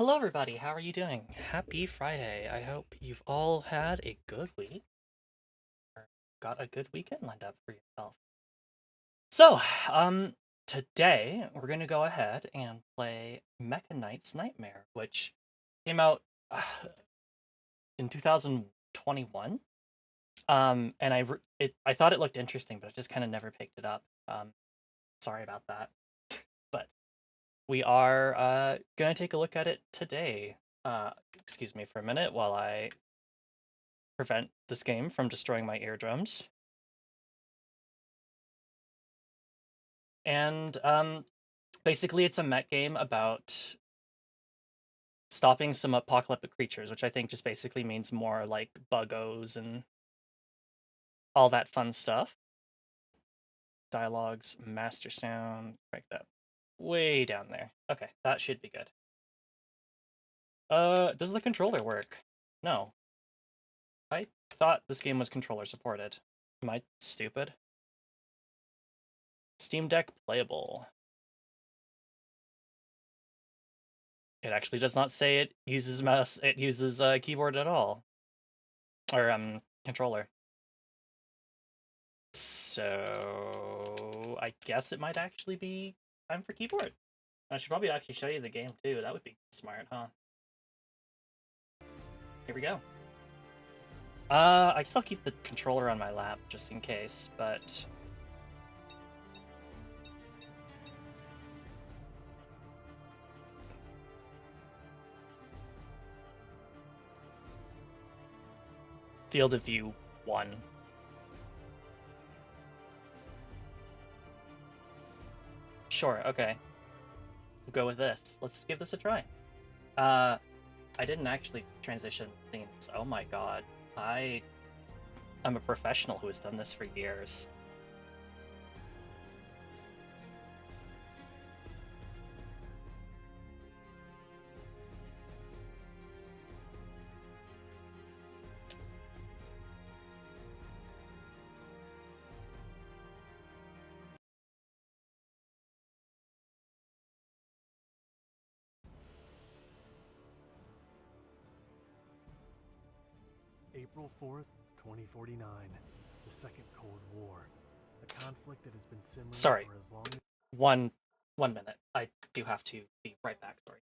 Hello, everybody. How are you doing? Happy Friday. I hope you've all had a good week or got a good weekend lined up for yourself. So, today we're going to go ahead and play Mecha Knight's Nightmare, which came out in 2021. And I thought it looked interesting, but I just kind of never picked it up. Sorry about that. But we are going to take a look at it today. Excuse me for a minute while I prevent this game from destroying my eardrums. And basically, it's a mech game about stopping some apocalyptic creatures, which I think just basically means more like buggos and all that fun stuff. Dialogues, master sound, break that way down there. Okay, that should be good. Does the controller work? No. I thought this game was controller supported. Am I stupid? Steam Deck playable. It actually does not say it uses mouse. It uses keyboard at all, or controller. So I guess it might actually be time for keyboard. I should probably actually show you the game too. That would be smart, huh? Here we go. I guess I'll keep the controller on my lap just in case, but field of view 1. Sure, okay. We'll go with this. Let's give this a try. I didn't actually transition scenes. Oh my god. I'm a professional who has done this for years. April 4th, 2049. The Second Cold War. A conflict that has been simmering Sorry. for as long as... One minute. I do have to be right back, sorry.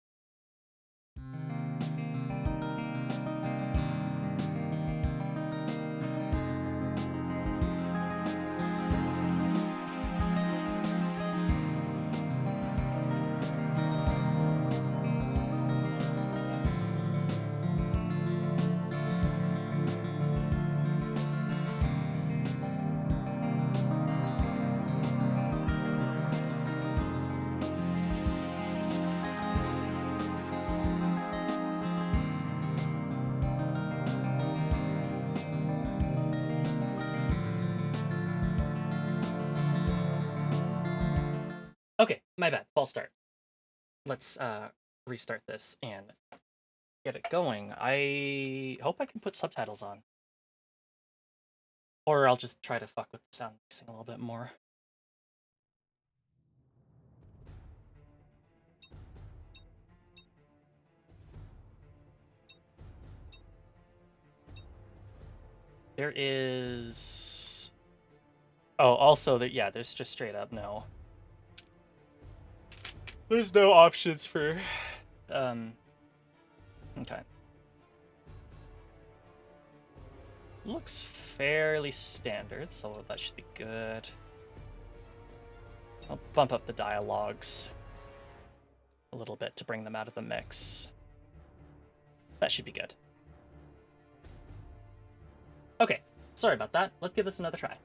Okay, my bad. False start. Let's restart this and get it going. I hope I can put subtitles on. Or I'll just try to fuck with the sound mixing a little bit more. There is... Oh, also, yeah, there's just straight up no. There's no options for... Okay. Looks fairly standard, so that should be good. I'll bump up the dialogues a little bit to bring them out of the mix. That should be good. Okay, sorry about that. Let's give this another try.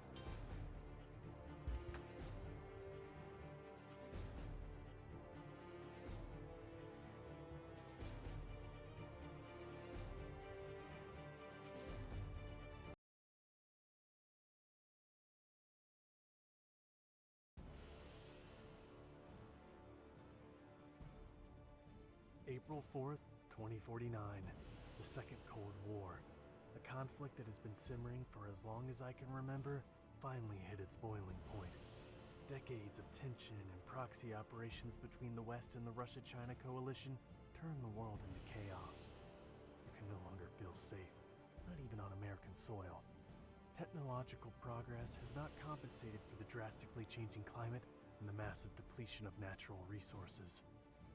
April 4th, 2049. The Second Cold War. A conflict that has been simmering for as long as I can remember finally hit its boiling point. Decades of tension and proxy operations between the West and the Russia-China coalition turned the world into chaos. You can no longer feel safe, not even on American soil. Technological progress has not compensated for the drastically changing climate and the massive depletion of natural resources.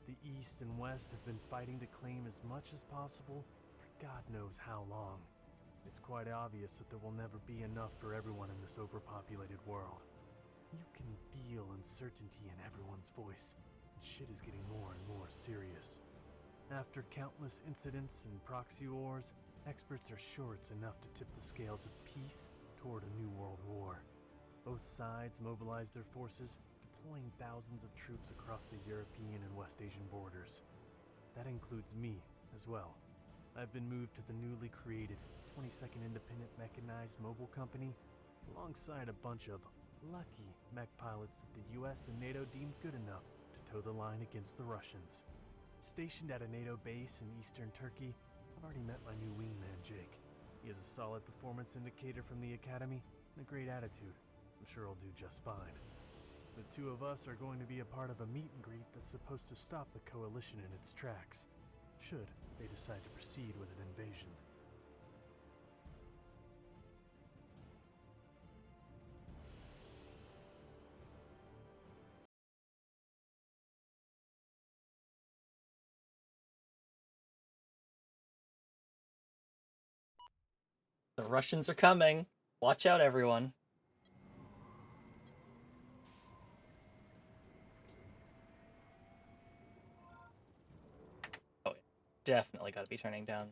The East and West have been fighting to claim as much as possible for God knows how long. It's quite obvious that there will never be enough for everyone in this overpopulated world. You can feel uncertainty in everyone's voice, and shit is getting more and more serious. After countless incidents and proxy wars, experts are sure it's enough to tip the scales of peace toward a new world war. Both sides mobilize their forces, deploying thousands of troops across the European and West Asian borders. That includes me as well. I've been moved to the newly created 22nd Independent Mechanized Mobile Company alongside a bunch of lucky mech pilots that the US and NATO deemed good enough to toe the line against the Russians. Stationed at a NATO base in eastern Turkey, I've already met my new wingman, Jake. He has a solid performance indicator from the academy and a great attitude. I'm sure he'll do just fine. The two of us are going to be a part of a meet and greet that's supposed to stop the coalition in its tracks, should they decide to proceed with an invasion. The Russians are coming. Watch out, everyone. Oh, yeah. Definitely got to be turning down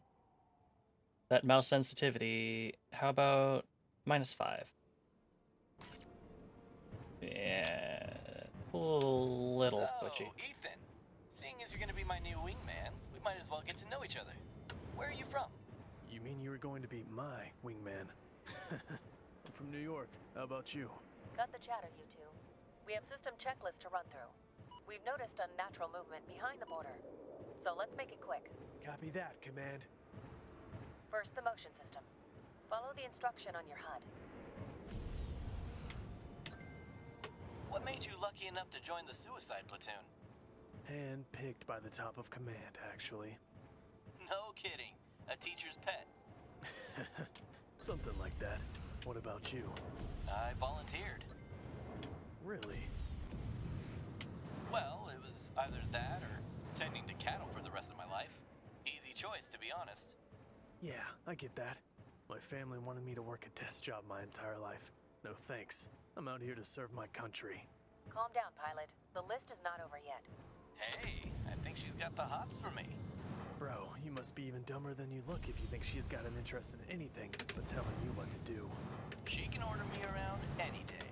that mouse sensitivity. How about -5? Yeah, a little twitchy. Ethan, seeing as you're going to be my new wingman, we might as well get to know each other. Where are you from? You mean you were going to be my wingman? I'm from New York. How about you? Cut the chatter, you two. We have system checklists to run through. We've noticed unnatural movement behind the border, so let's make it quick. Copy that, Command. First, the motion system. Follow the instruction on your HUD. What made you lucky enough to join the suicide platoon? Hand-picked by the top of command, actually. No kidding. A teacher's pet. Something like that. What about you? I volunteered. Really? Well, it was either that or tending to cattle for the rest of my life. Easy choice, to be honest. Yeah, I get that. My family wanted me to work a desk job my entire life. No thanks. I'm out here to serve my country. Calm down, pilot. The list is not over yet. Hey, I think she's got the hots for me. Bro, you must be even dumber than you look if you think she's got an interest in anything but telling you what to do. She can order me around any day.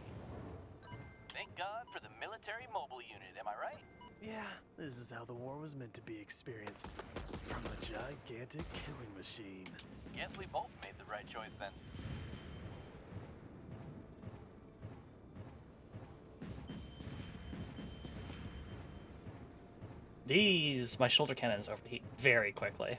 Thank God for the military mobile unit, am I right? Yeah, this is how the war was meant to be experienced. From a gigantic killing machine. Guess we both made the right choice then. My shoulder cannons overheat very quickly.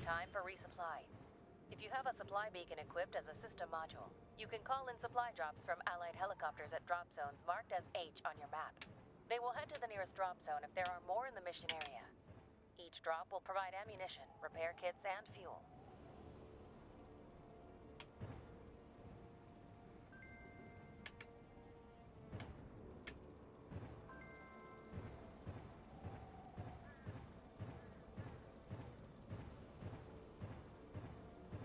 Time for resupply. If you have a supply beacon equipped as a system module, you can call in supply drops from Allied helicopters at drop zones marked as H on your map. They will head to the nearest drop zone if there are more in the mission area. Each drop will provide ammunition, repair kits, and fuel.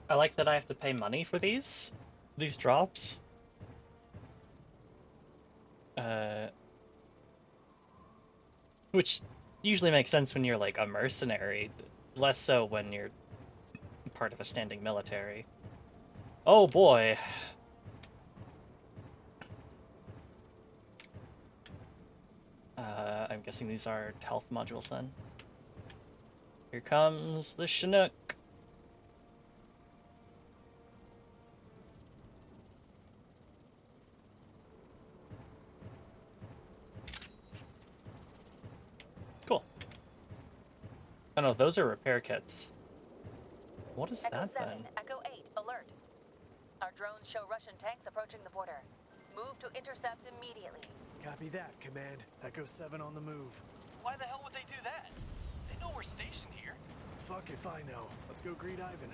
I like that I have to pay money for these drops. Which usually makes sense when you're like a mercenary, less so when you're part of a standing military. Oh boy. I'm guessing these are health modules then. Here comes the Chinook. Cool. Oh no, those are repair kits. What is Echo that 7, then? Echo 8, alert. Our drones show Russian tanks approaching the border. Move to intercept immediately. Copy that, Command. Echo 7 on the move. Why the hell would they do that? They know we're stationed here. Fuck if I know. Let's go greet Ivan.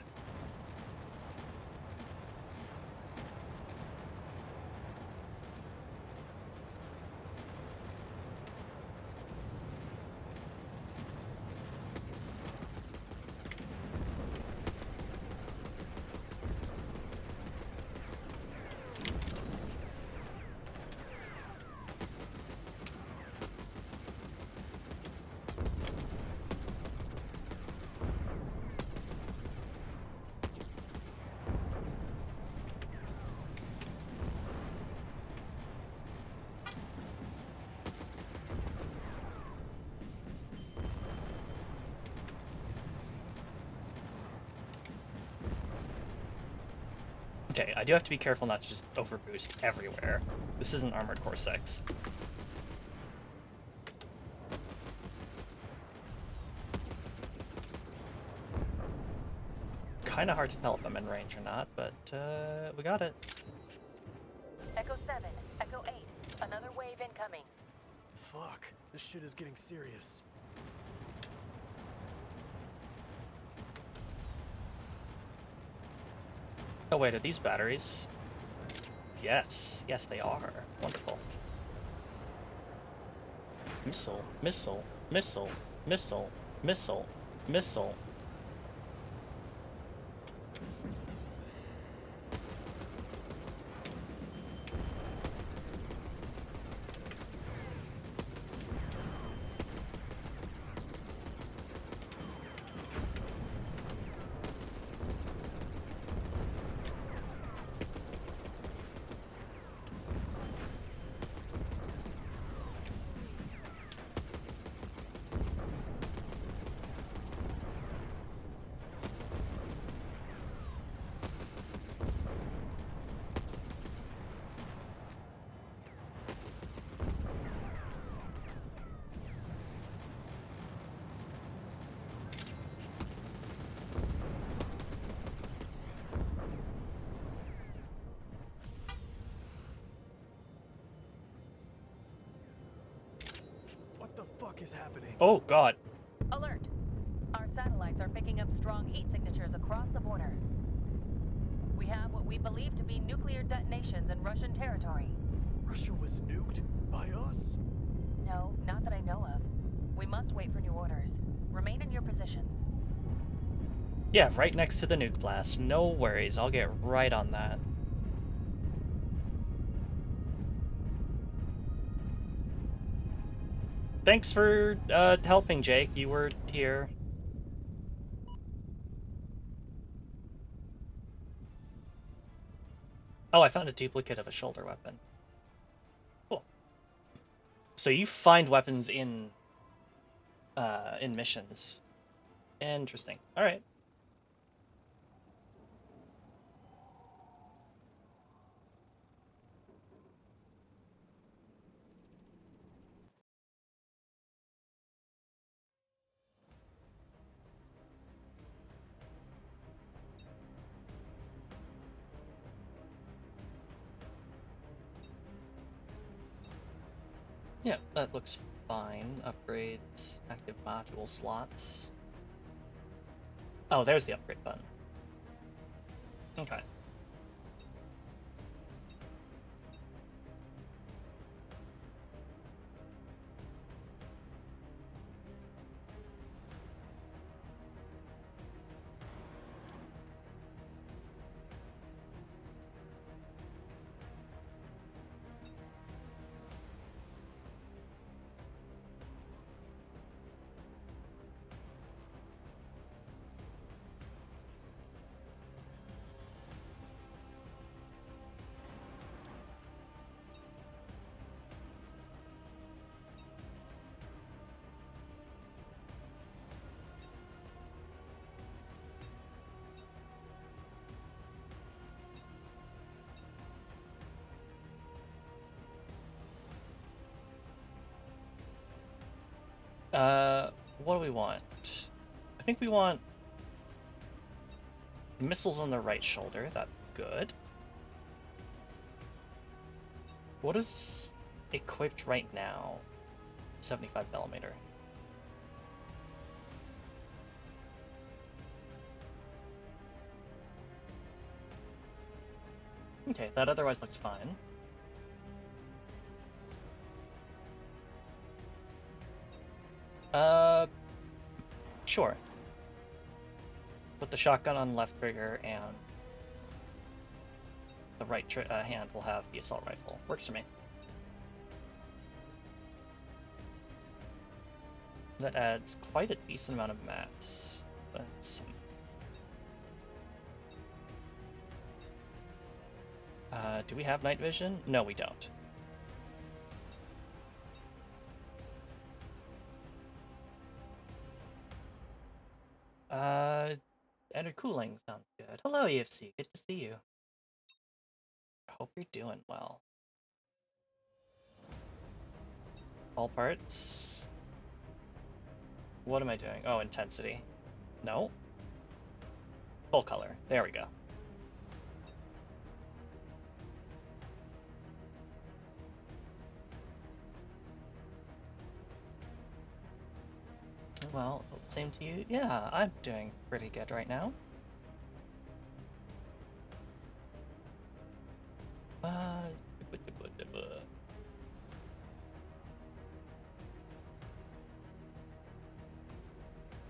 Okay, I do have to be careful not to just overboost everywhere. This isn't Armored Core 6. Kinda hard to tell if I'm in range or not, but we got it. Echo 7, Echo 8, another wave incoming. Fuck, this shit is getting serious. Oh wait, are these batteries? Yes, yes they are. Wonderful. Missile, missile, missile, missile, missile, missile. What the fuck is happening? Oh god. Alert! Our satellites are picking up strong heat signatures across the border. We have what we believe to be nuclear detonations in Russian territory. Russia was nuked? By us? No, not that I know of. We must wait for new orders. Remain in your positions. Yeah, right next to the nuke blast. No worries, I'll get right on that. Thanks for helping, Jake. You were here. Oh, I found a duplicate of a shoulder weapon. Cool. So you find weapons in missions. Interesting. All right. Yeah, that looks fine. Upgrades, active module slots. Oh, there's the upgrade button. Okay. What do we want? I think we want missiles on the right shoulder. That's good. What is equipped right now? 75 millimeter. Okay, that otherwise looks fine. Sure. Put the shotgun on left trigger, and the right hand will have the assault rifle. Works for me. That adds quite a decent amount of mats. Do we have night vision? No, we don't. Added cooling sounds good. Hello, EFC. Good to see you. I hope you're doing well. All parts. What am I doing? Oh, intensity. No. Full color. There we go. Well, same to you. Yeah, I'm doing pretty good right now.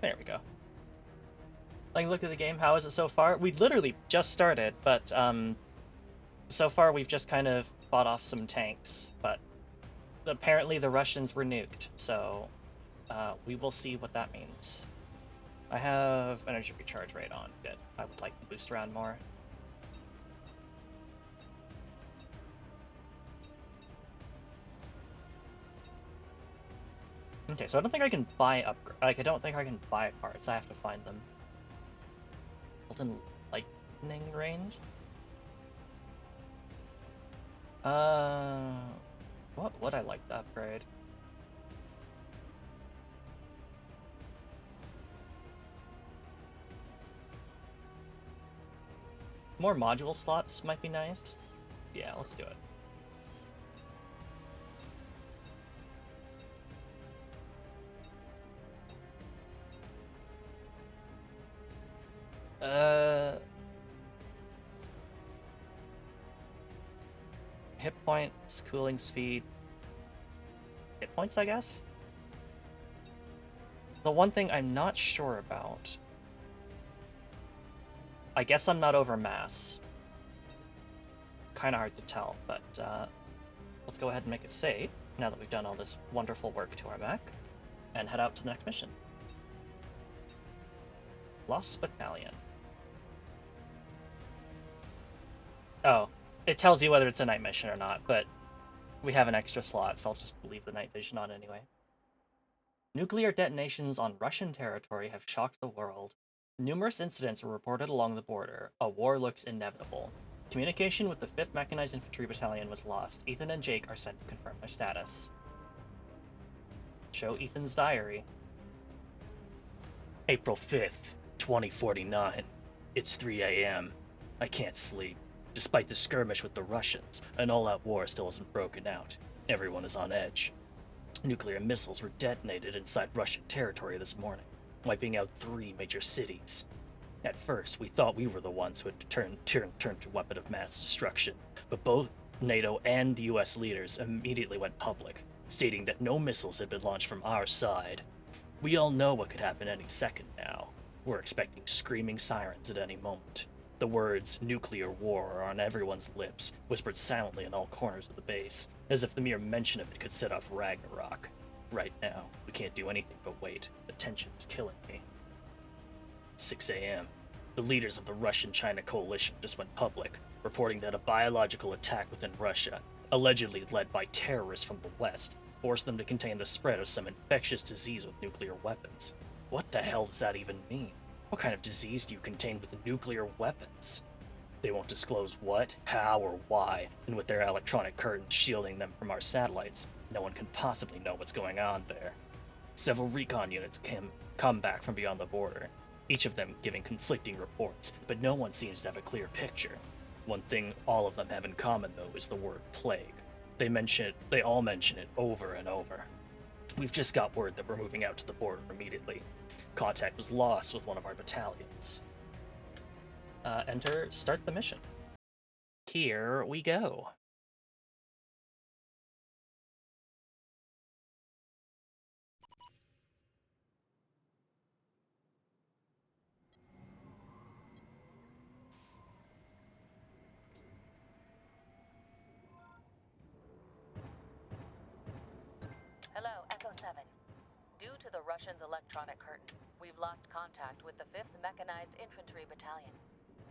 There we go. Like, look at the game. How is it so far? We literally just started, but so far we've just kind of fought off some tanks, but apparently the Russians were nuked, so we will see what that means. I have energy recharge rate on. Good. I would like to boost around more. Okay, so I don't think I can buy I don't think I can buy parts. I have to find them. Golden lightning range? What would I like to upgrade? More module slots might be nice. Yeah, let's do it. Hit points, cooling speed. Hit points, I guess? The one thing I'm not sure about... I guess I'm not over mass. Kinda hard to tell, but let's go ahead and make a save, now that we've done all this wonderful work to our back, and head out to the next mission. Lost Battalion. Oh, it tells you whether it's a night mission or not, but we have an extra slot, so I'll just leave the night vision on anyway. Nuclear detonations on Russian territory have shocked the world. Numerous incidents were reported along the border. A war looks inevitable. Communication with the 5th Mechanized Infantry Battalion was lost. Ethan and Jake are sent to confirm their status. Show Ethan's diary. April 5th, 2049. It's 3 a.m. I can't sleep. Despite the skirmish with the Russians, an all-out war still hasn't broken out. Everyone is on edge. Nuclear missiles were detonated inside Russian territory this morning, wiping out 3 major cities. At first, we thought we were the ones who had turned to weapon of mass destruction, but both NATO and the US leaders immediately went public, stating that no missiles had been launched from our side. We all know what could happen any second now. We're expecting screaming sirens at any moment. The words nuclear war are on everyone's lips, whispered silently in all corners of the base, as if the mere mention of it could set off Ragnarok. Right now, we can't do anything but wait. The tension is killing me. 6 a.m. The leaders of the Russian-China coalition just went public, reporting that a biological attack within Russia, allegedly led by terrorists from the West, forced them to contain the spread of some infectious disease with nuclear weapons. What the hell does that even mean? What kind of disease do you contain with nuclear weapons? They won't disclose what, how, or why, and with their electronic curtains shielding them from our satellites, no one can possibly know what's going on there. Several recon units come back from beyond the border, each of them giving conflicting reports, but no one seems to have a clear picture. One thing all of them have in common, though, is the word plague. They all mention it over and over. We've just got word that we're moving out to the border immediately. Contact was lost with one of our battalions. Enter, start the mission. Here we go. Hello, Echo 7. Due to the Russians' electronic curtain, we've lost contact with the 5th Mechanized Infantry Battalion.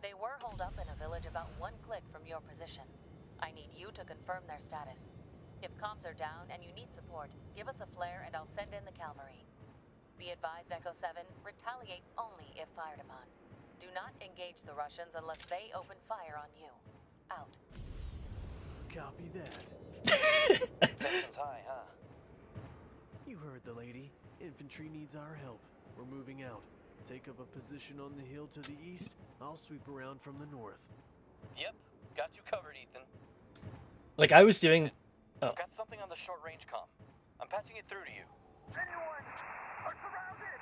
They were holed up in a village about 1 click from your position. I need you to confirm their status. If comms are down and you need support, give us a flare and I'll send in the cavalry. Be advised, Echo 7, retaliate only if fired upon. Do not engage the Russians unless they open fire on you. Out. Copy that. Tensions high, huh? You heard the lady. Infantry needs our help. We're moving out. Take up a position on the hill to the east. I'll sweep around from the north. Yep, got you covered, Ethan. Like I was doing... Oh. Got something on the short-range comm. I'm patching it through to you. Anyone are surrounded!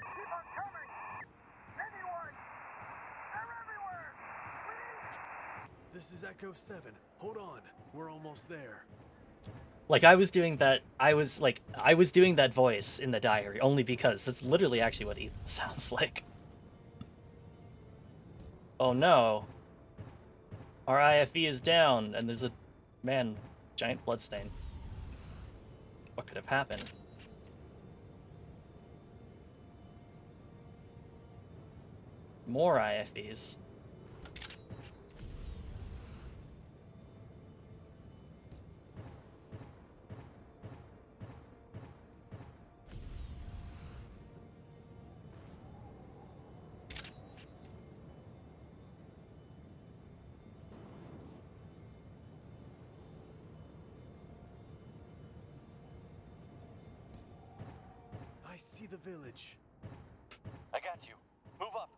Keep on coming! Anyone! They're everywhere! We need... This is Echo 7. Hold on. We're almost there. Like I was doing that, I was doing that voice in the diary only because that's literally actually what Ethan sounds like. Oh no. Our IFE is down, and there's a man, giant bloodstain. What could have happened? More IFEs. I see the village. I got you. Move up.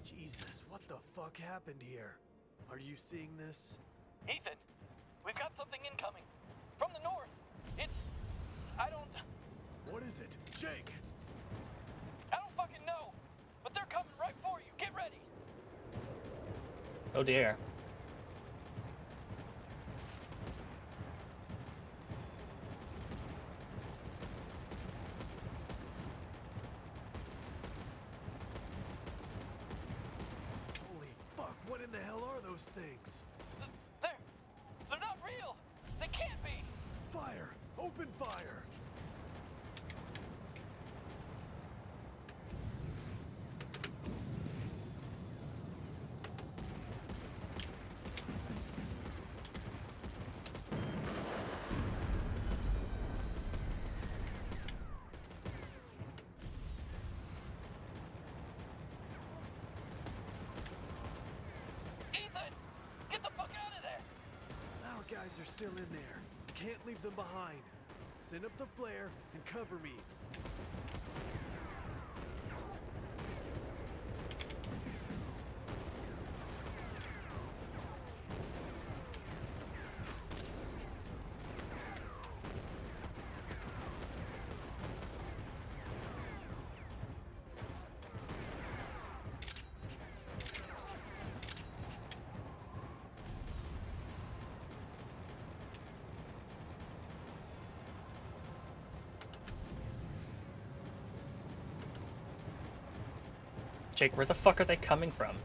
Jesus, what the fuck happened here? Are you seeing this? Ethan, we've got something incoming. From the north. I don't What is it? Jake! fucking know. But they're coming right for you. Get ready. Oh dear. Holy fuck, what in the hell are those things? They're not real. They can't be. Fire! Open fire! Ethan, get the fuck out of there. Our guys are still in there. Can't leave them behind. Send up the flare and cover me. Jake, where the fuck are they coming from?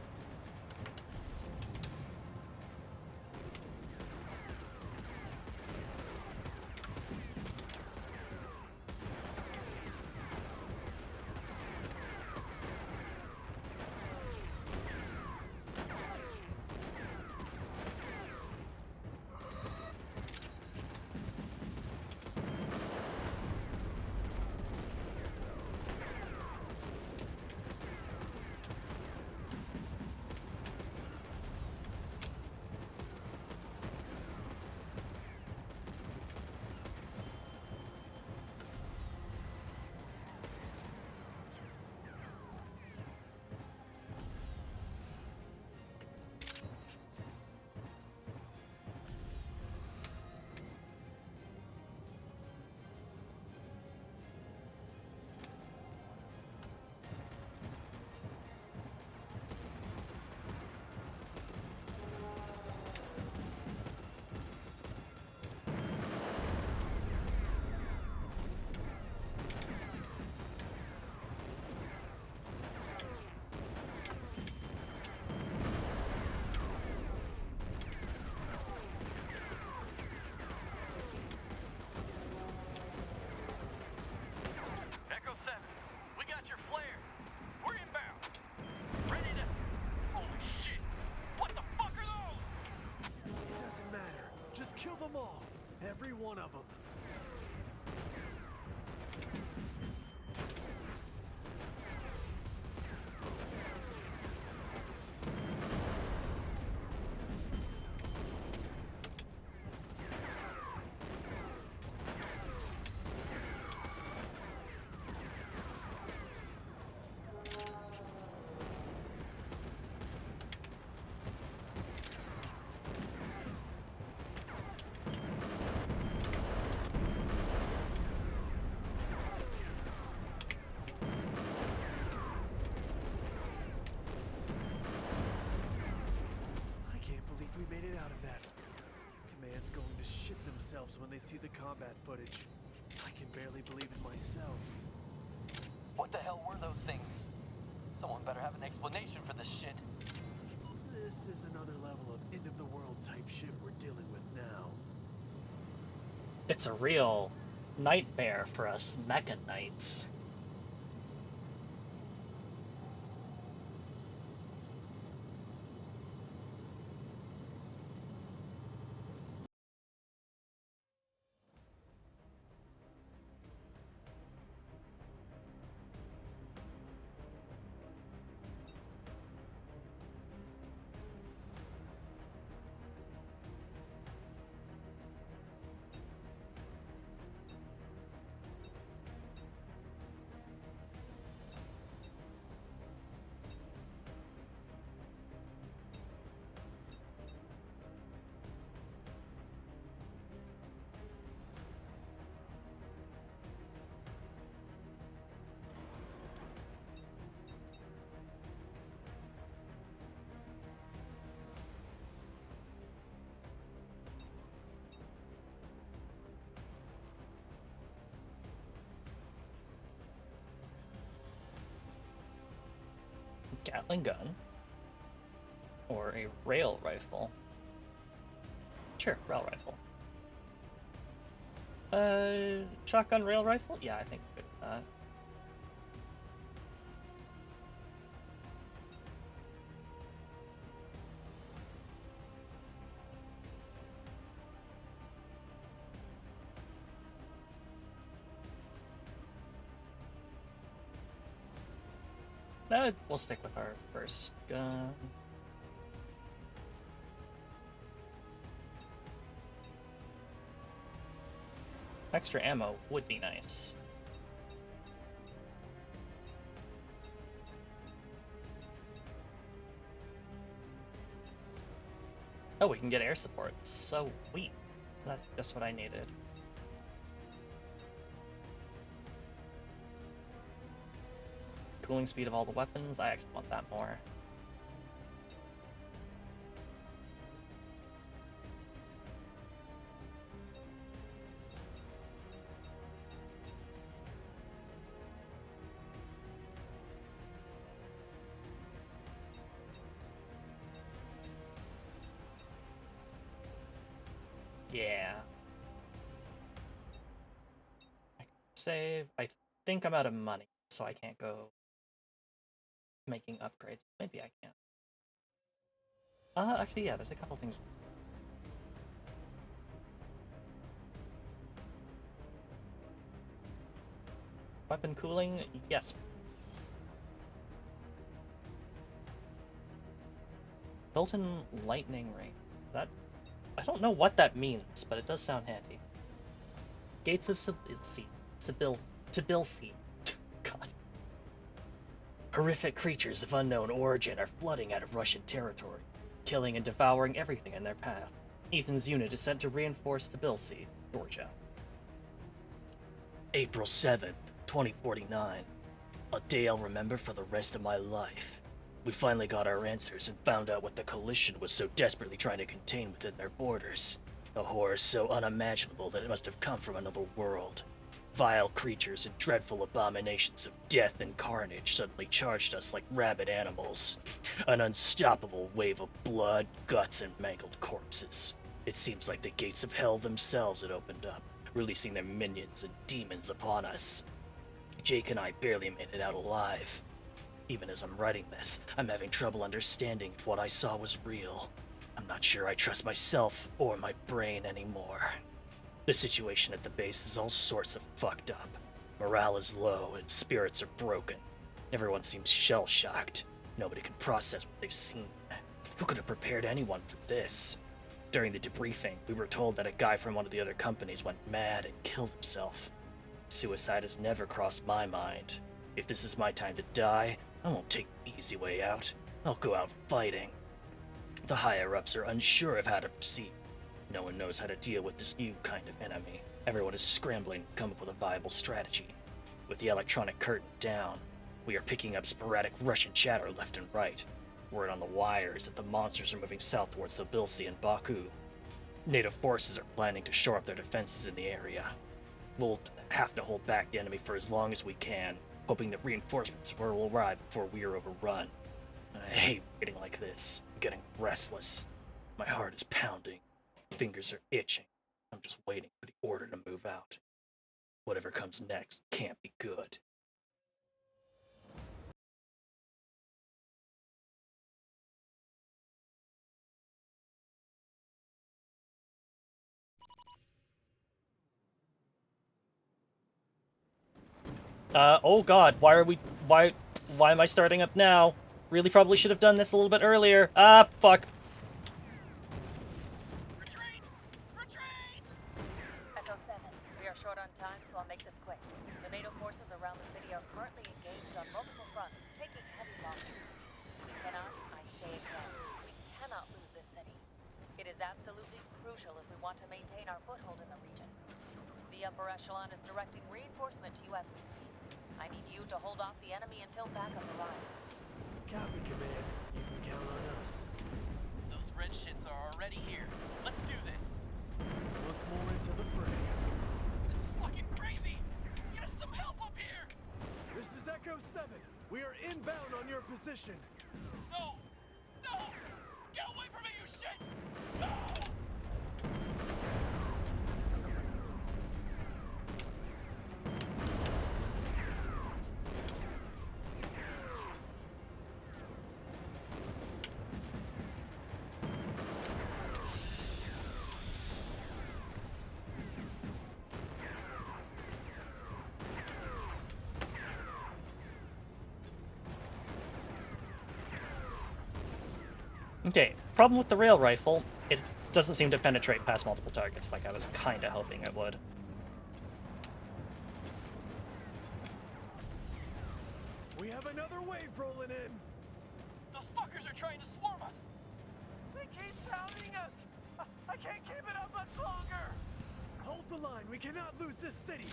them all. Every one of them. We made it out of that. Command's going to shit themselves when they see the combat footage. I can barely believe it myself. What the hell were those things? Someone better have an explanation for this shit. This is another level of end-of-the-world type shit we're dealing with now. It's a real nightmare for us Mecha Knights. Gatling gun. Or a rail rifle. Sure, rail rifle. Shotgun rail rifle? Yeah, I think we're good with that. We'll stick with our first gun. Extra ammo would be nice. Oh, we can get air support. Sweet. That's just what I needed. Cooling speed of all the weapons, I actually want that more. Yeah. I can save. I think I'm out of money, so I can't go making upgrades. Maybe I can. Actually, yeah, there's a couple things. Weapon cooling, yes. Built-in lightning ring. That, I don't know what that means, but it does sound handy. Gates of Tbilisi. God. Horrific creatures of unknown origin are flooding out of Russian territory, killing and devouring everything in their path. Ethan's unit is sent to reinforce Tbilisi, Georgia. April 7th, 2049. A day I'll remember for the rest of my life. We finally got our answers and found out what the coalition was so desperately trying to contain within their borders. A horror so unimaginable that it must have come from another world. Vile creatures and dreadful abominations of death and carnage suddenly charged us like rabid animals. An unstoppable wave of blood, guts, and mangled corpses. It seems like the gates of hell themselves had opened up, releasing their minions and demons upon us. Jake and I barely made it out alive. Even as I'm writing this, I'm having trouble understanding if what I saw was real. I'm not sure I trust myself or my brain anymore. The situation at the base is all sorts of fucked up. Morale is low and spirits are broken. Everyone seems shell-shocked. Nobody can process what they've seen. Who could have prepared anyone for this? During the debriefing, we were told that a guy from one of the other companies went mad and killed himself. Suicide has never crossed my mind. If this is my time to die, I won't take the easy way out. I'll go out fighting. The higher-ups are unsure of how to proceed. No one knows how to deal with this new kind of enemy. Everyone is scrambling to come up with a viable strategy. With the electronic curtain down, we are picking up sporadic Russian chatter left and right. Word on the wire is that the monsters are moving south towards Tbilisi and Baku. Native forces are planning to shore up their defenses in the area. We'll have to hold back the enemy for as long as we can, hoping that reinforcements will arrive before we are overrun. I hate waiting like this. I'm getting restless. My heart is pounding. Fingers are itching. I'm just waiting for the order to move out. Whatever comes next can't be good. Oh god, why am I starting up now? Really probably should have done this a little bit earlier. Ah, fuck. Retreat! Retreat! Echo 7, we are short on time, so I'll make this quick. The NATO forces around the city are currently engaged on multiple fronts, taking heavy losses. We cannot, I say again, we cannot lose this city. It is absolutely crucial if we want to maintain our foothold in the region. The upper echelon is directing reinforcement to you as we speak. I need you to hold off the enemy until backup arrives. Copy, Command. You can count on us. Those red shits are already here. Let's do this. Once more into the fray. This is fucking crazy! Get some help up here! This is Echo 7. We are inbound on your position. No! No! Get away from me, you shit! No! Okay, problem with the rail rifle, it doesn't seem to penetrate past multiple targets like I was kinda hoping it would. We have another wave rolling in. Those fuckers are trying to swarm us! They keep pounding us! I can't keep it up much longer! Hold the line. We cannot lose this city.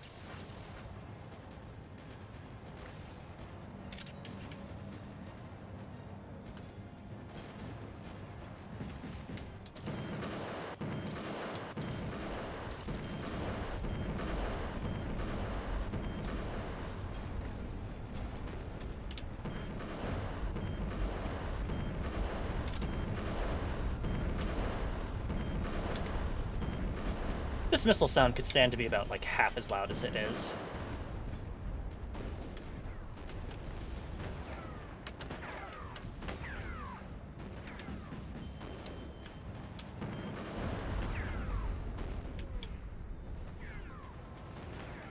This missile sound could stand to be about like half as loud as it is.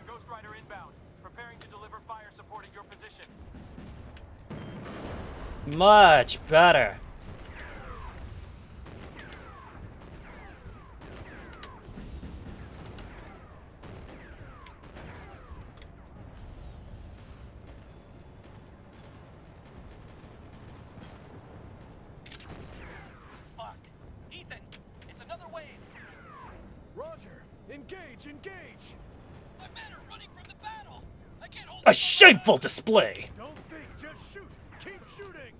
Ghost Rider inbound. Preparing to deliver fire support at your position. Much better. Fuck! Ethan! It's another wave! Roger. Engage. Engage. My men are running from the battle! I can't hold A shameful display! Don't think. Just shoot. Keep shooting.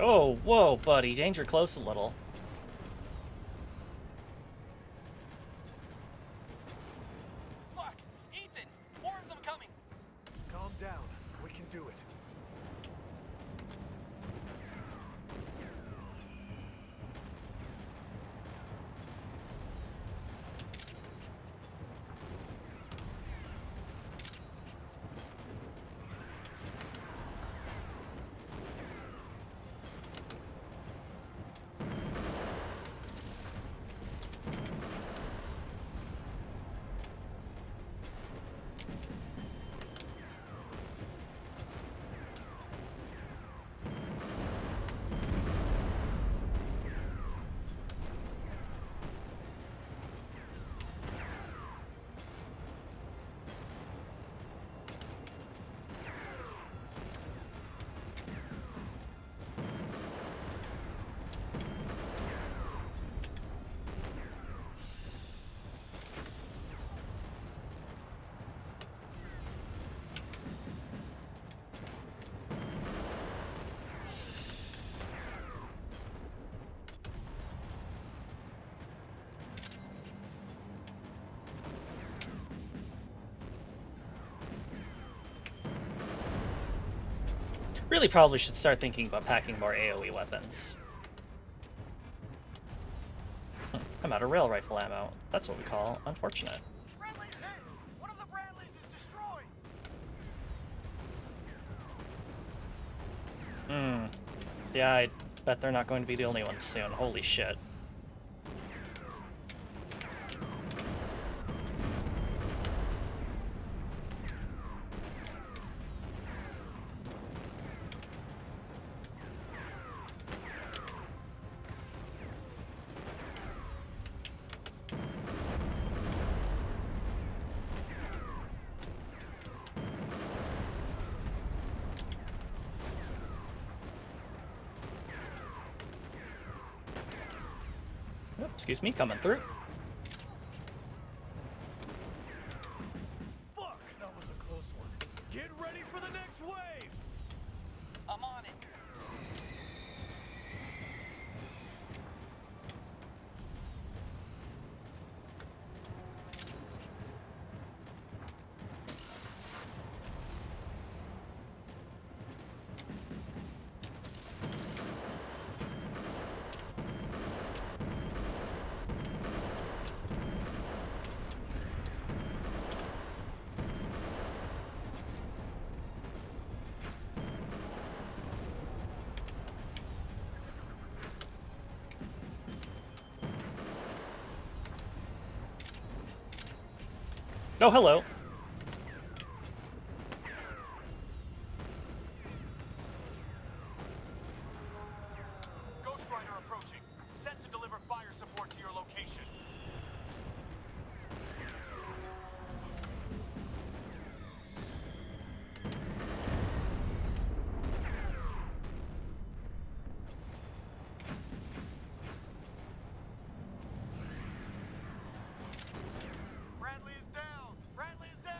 Oh, whoa, buddy. Danger close a little. Fuck! Ethan! More of them coming! Calm down. We can do it. Really probably should start thinking about packing more AoE weapons. I'm out of rail rifle ammo. That's what we call unfortunate. Bradley's hit! One of the Bradleys is destroyed! Yeah, I bet they're not going to be the only ones soon. Holy shit. Oop, excuse me, coming through. Fuck! That was a close one. Get ready for the next wave! I'm on it. Oh, hello. Ghost Rider approaching. Set to deliver fire support to your location. Bradley is down! Bradley is down!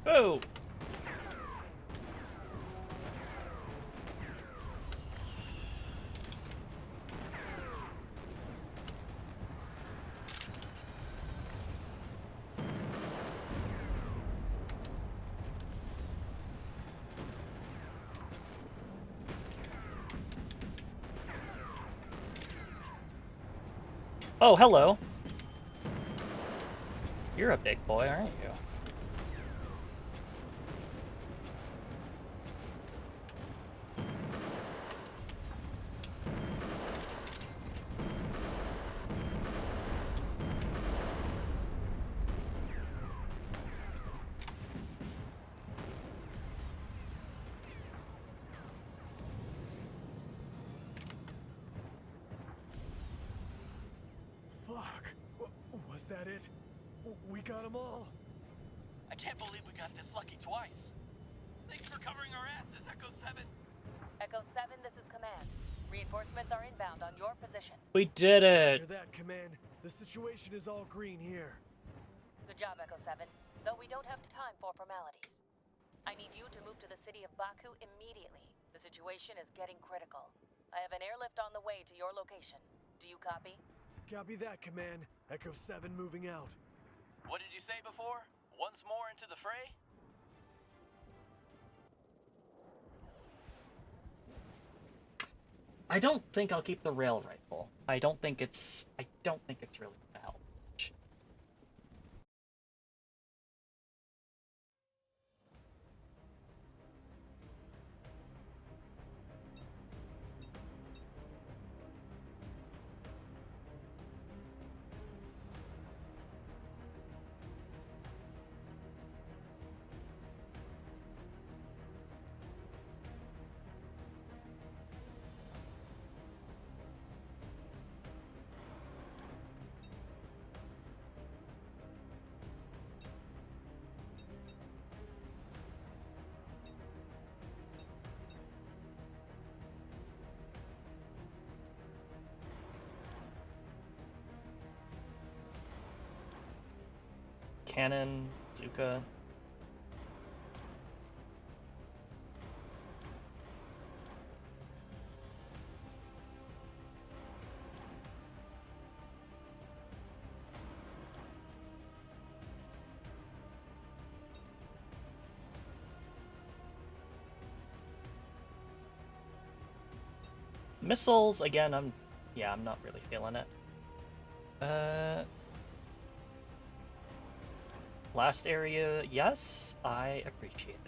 Oh! Oh, hello. You're a big boy, aren't you? Fuck! Was that it? We got them all? I can't believe we got this lucky twice. Thanks for covering our asses, Echo 7. Echo 7, this is Command. Reinforcements are inbound on your position. We did it! Roger that, Command. The situation is all green here. Good job, Echo 7. Though we don't have time for formalities. I need you to move to the city of Baku immediately. The situation is getting critical. I have an airlift on the way to your location. Do you copy? Copy that, Command. Echo 7 moving out. What did you say before? Once more into the fray? I don't think I'll keep the rail rifle. I don't think it's really gonna help. Cannon, Zuka. Missiles, again, I'm not really feeling it. Last area, yes, I appreciate it.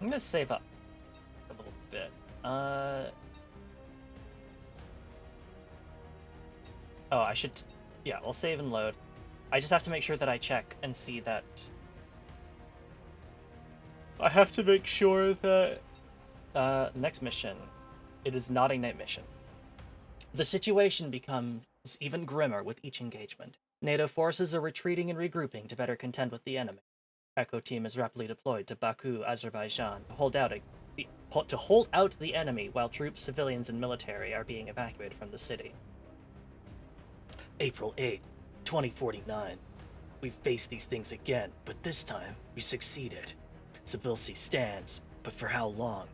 I'm gonna save up a little bit. Oh, I should... Yeah, we'll save and load. I just have to make sure that I check and see that... I have to make sure that... next mission. It is not a night mission. The situation becomes even grimmer with each engagement. NATO forces are retreating and regrouping to better contend with the enemy. Echo Team is rapidly deployed to Baku, Azerbaijan, to hold out the enemy while troops, civilians, and military are being evacuated from the city. April 8th, 2049. We've faced these things again, but this time we succeeded. Tbilisi stands, but for how long?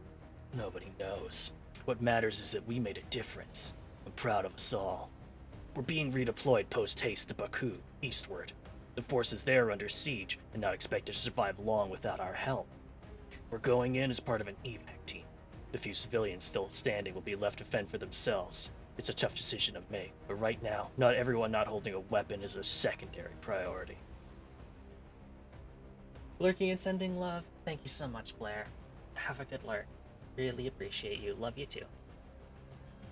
Nobody knows. What matters is that we made a difference. I'm proud of us all. We're being redeployed post-haste to Baku, eastward. The forces there are under siege and not expected to survive long without our help. We're going in as part of an evac team. The few civilians still standing will be left to fend for themselves. It's a tough decision to make, but right now, not everyone not holding a weapon is a secondary priority. Lurking and sending love. Thank you so much, Blair. Have a good lurk. Really appreciate you. Love you too.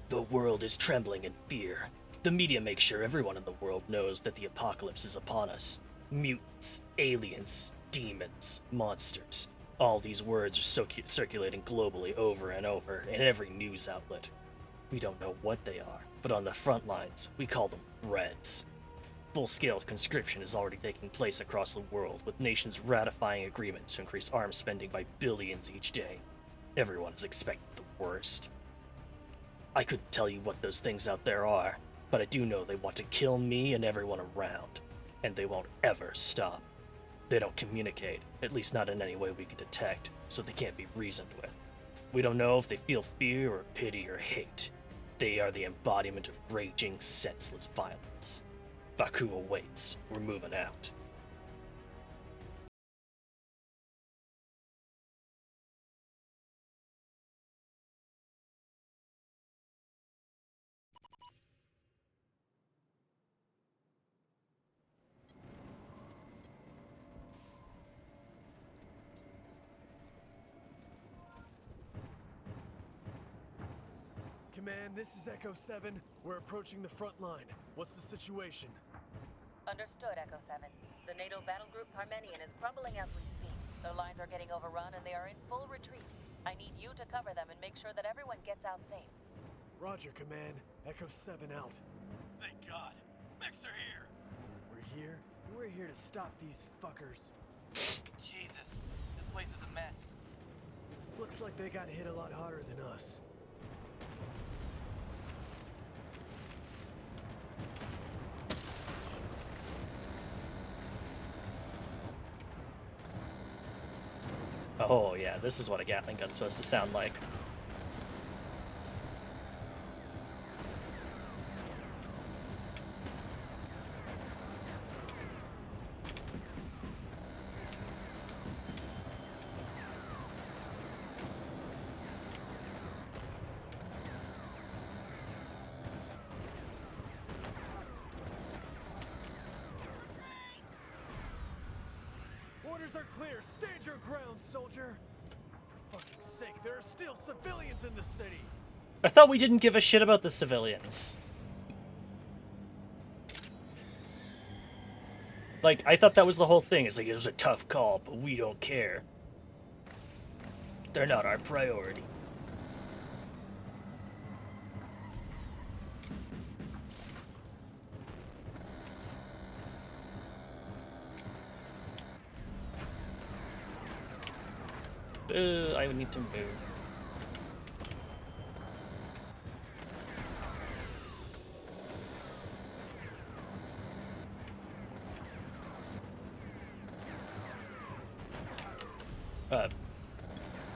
The world is trembling in fear. The media makes sure everyone in the world knows that the apocalypse is upon us. Mutants, aliens, demons, monsters. All these words are circulating globally over and over in every news outlet. We don't know what they are, but on the front lines, we call them Reds. Full-scale conscription is already taking place across the world, with nations ratifying agreements to increase arms spending by billions each day. Everyone is expecting the worst. I couldn't tell you what those things out there are, but I do know they want to kill me and everyone around, and they won't ever stop. They don't communicate, at least not in any way we can detect, so they can't be reasoned with. We don't know if they feel fear or pity or hate. They are the embodiment of raging, senseless violence. Baku awaits. We're moving out. Command, this is Echo 7. We're approaching the front line. What's the situation? Understood, Echo 7. The NATO battle group Parmenion is crumbling as we speak. Their lines are getting overrun and they are in full retreat. I need you to cover them and make sure that everyone gets out safe. Roger, Command. Echo 7 out. Thank God. Mechs are here. We're here? We're here to stop these fuckers. Jesus, this place is a mess. Looks like they got hit a lot harder than us. Oh yeah, this is what a Gatling gun's supposed to sound like. Orders are clear. Stand your ground, soldier. For fucking sake, there are still civilians in the city. I thought we didn't give a shit about the civilians. Like, I thought that was the whole thing. It's like, it was a tough call, but we don't care. They're not our priority. I would need to move.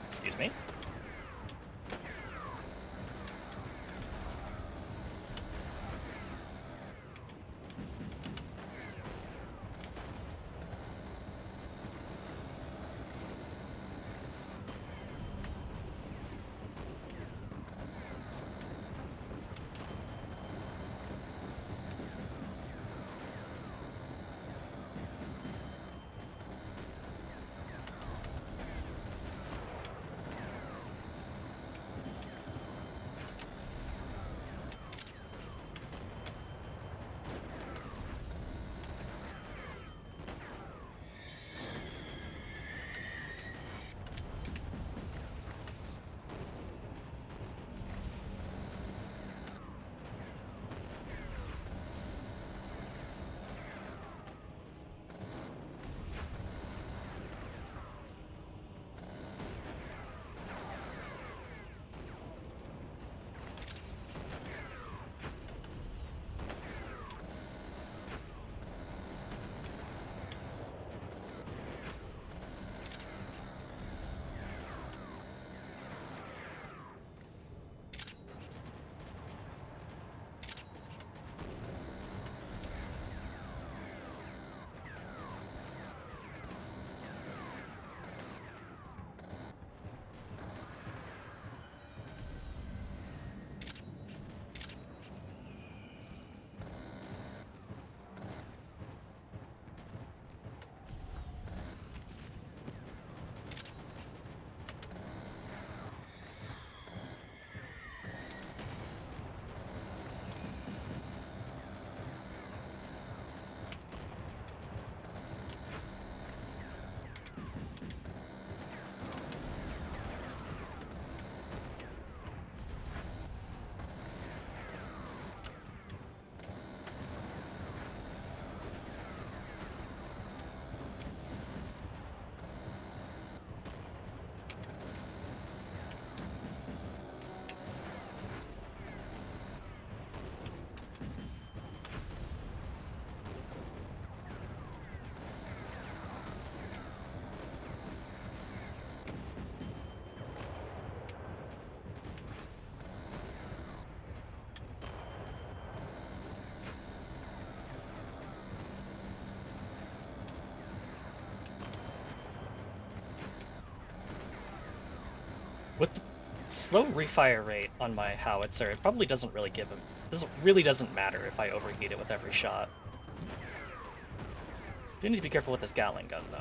Excuse me. With the slow refire rate on my howitzer, it probably doesn't really give him. Really doesn't matter if I overheat it with every shot. Do need to be careful with this Gatling gun, though.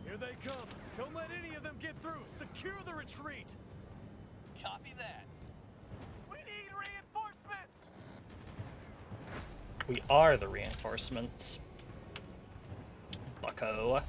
Here they come. Don't let any of them get through. Secure the retreat. Copy that. We need reinforcements! We are the reinforcements. Bucko.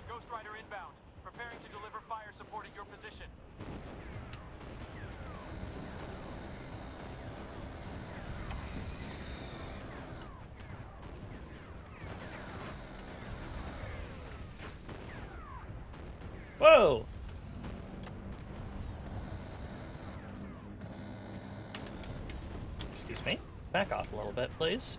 Ghost Rider inbound. Preparing to deliver fire support at your position. Whoa! Excuse me. Back off a little bit, please.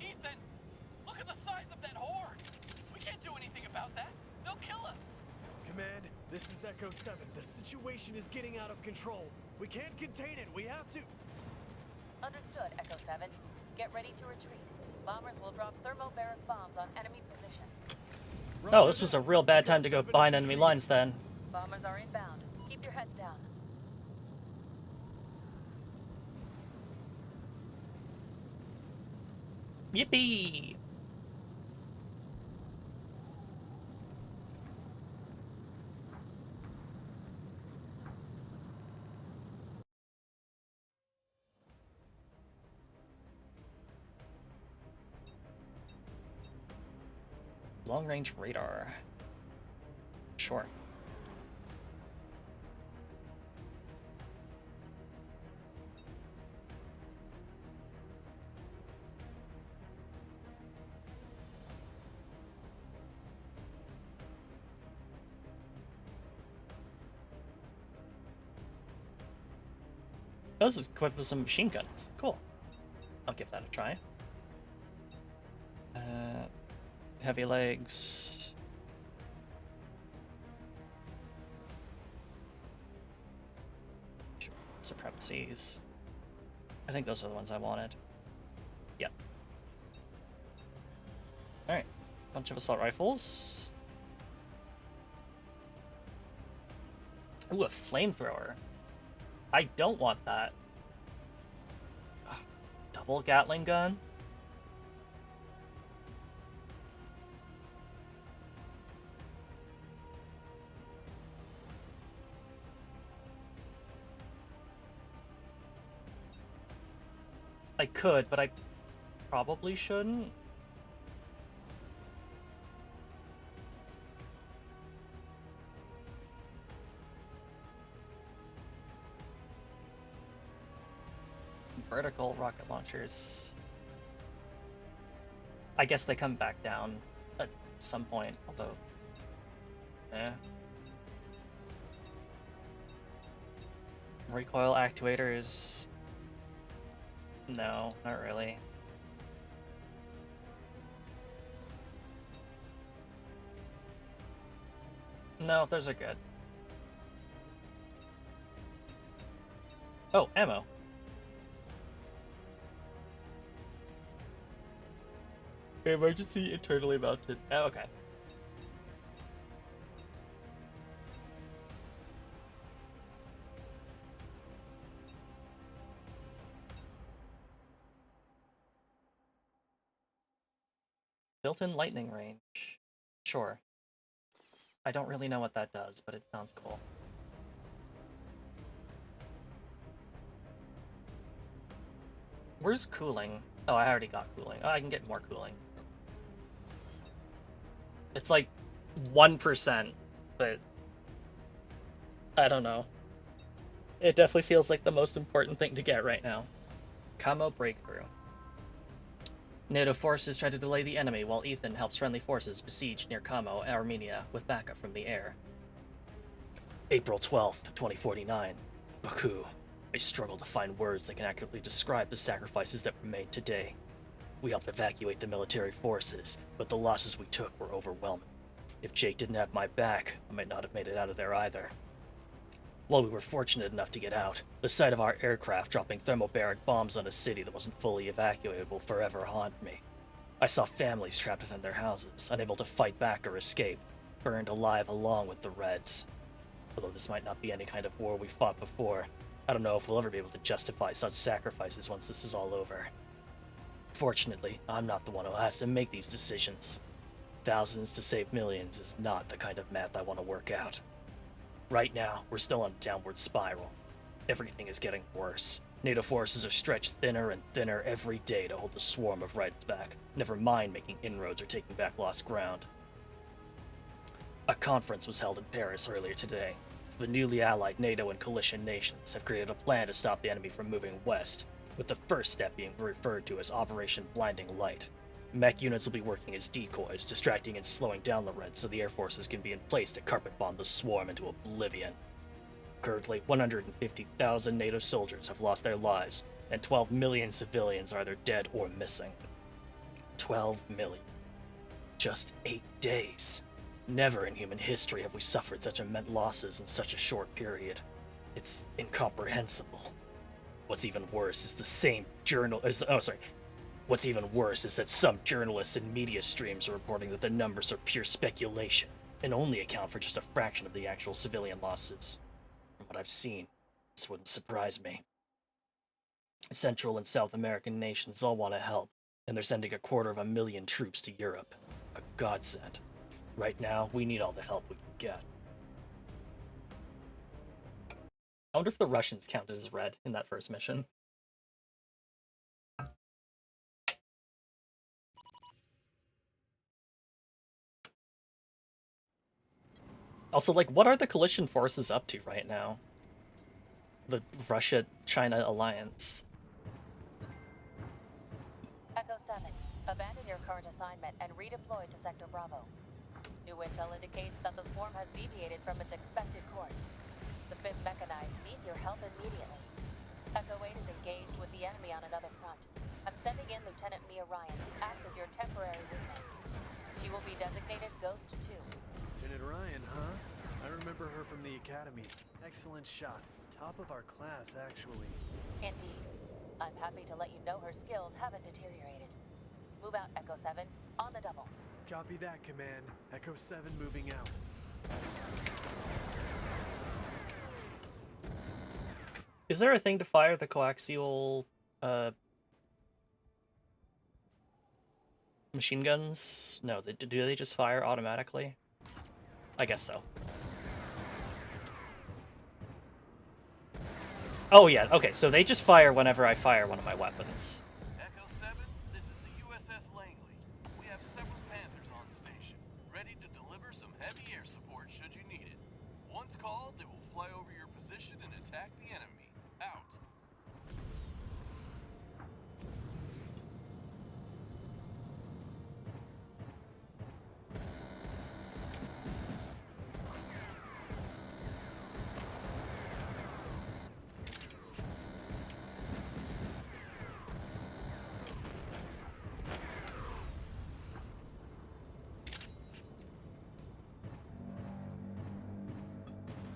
Ethan, look at the size of that horde. We can't do anything about that. They'll kill us. Command, this is Echo 7. The situation is getting out of control. We can't contain it. We have to... Understood, Echo 7. Get ready to retreat. Bombers will drop thermobaric bombs on enemy positions. Oh, this was a real bad time to go behind enemy lines then. Bombers are inbound. Keep your heads down. Yippee! Long-range radar. Sure. Those is equipped with some machine guns. Cool. I'll give that a try. Heavy legs. Supremacies. I think those are the ones I wanted. Yep. Alright. Bunch of assault rifles. Ooh, a flamethrower. I don't want that. Ugh. Double Gatling gun? I could, but I probably shouldn't. Vertical rocket launchers. I guess they come back down at some point, although... eh. Recoil actuators... no, not really. No, those are good. Oh, ammo. Emergency internally mounted. Oh, okay. Built-in lightning range. Sure. I don't really know what that does, but it sounds cool. Where's cooling? Oh, I already got cooling. Oh, I can get more cooling. It's like 1%, but I don't know. It definitely feels like the most important thing to get right now. Camo breakthrough. NATO forces try to delay the enemy while Ethan helps friendly forces besiege near Kamo, Armenia, with backup from the air. April 12th, 2049. Baku. I struggle to find words that can accurately describe the sacrifices that were made today. We helped evacuate the military forces, but the losses we took were overwhelming. If Jake didn't have my back, I might not have made it out of there either. While we were fortunate enough to get out, the sight of our aircraft dropping thermobaric bombs on a city that wasn't fully evacuated will forever haunt me. I saw families trapped within their houses, unable to fight back or escape, burned alive along with the Reds. Although this might not be any kind of war we fought before, I don't know if we'll ever be able to justify such sacrifices once this is all over. Fortunately, I'm not the one who has to make these decisions. Thousands to save millions is not the kind of math I want to work out. Right now, we're still on a downward spiral. Everything is getting worse. NATO forces are stretched thinner and thinner every day to hold the swarm of Reds back, never mind making inroads or taking back lost ground. A conference was held in Paris earlier today. The newly allied NATO and coalition nations have created a plan to stop the enemy from moving west, with the first step being referred to as Operation Blinding Light. Mech units will be working as decoys, distracting and slowing down the Reds so the air forces can be in place to carpet bomb the swarm into oblivion. Currently, 150,000 NATO soldiers have lost their lives, and 12 million civilians are either dead or missing. 12 million. Just 8 days. Never in human history have we suffered such immense losses in such a short period. It's incomprehensible. What's even worse is What's even worse is that some journalists and media streams are reporting that the numbers are pure speculation and only account for just a fraction of the actual civilian losses. From what I've seen, this wouldn't surprise me. Central and South American nations all want to help, and they're sending 250,000 troops to Europe. A godsend. Right now, we need all the help we can get. I wonder if the Russians counted as red in that first mission. Also, like, what are the coalition forces up to right now? The Russia-China alliance. Echo 7, abandon your current assignment and redeploy to Sector Bravo. New intel indicates that the swarm has deviated from its expected course. The 5th Mechanized needs your help immediately. Echo 8 is engaged with the enemy on another front. I'm sending in Lieutenant Mia Ryan to act as your temporary wingman. She will be designated Ghost 2. Lieutenant Ryan, huh? I remember her from the academy. Excellent shot. Top of our class, actually. Indeed. I'm happy to let you know her skills haven't deteriorated. Move out, Echo 7. On the double. Copy that, Command. Echo 7 moving out. Is there a thing to fire the coaxial machine guns? No, do they just fire automatically? I guess so. Oh yeah, okay, so they just fire whenever I fire one of my weapons. Echo 7, this is the USS Langley. We have several Panthers on station, ready to deliver some heavy air support should you need it. Once called, they will fly over your position and attack the enemy. Out.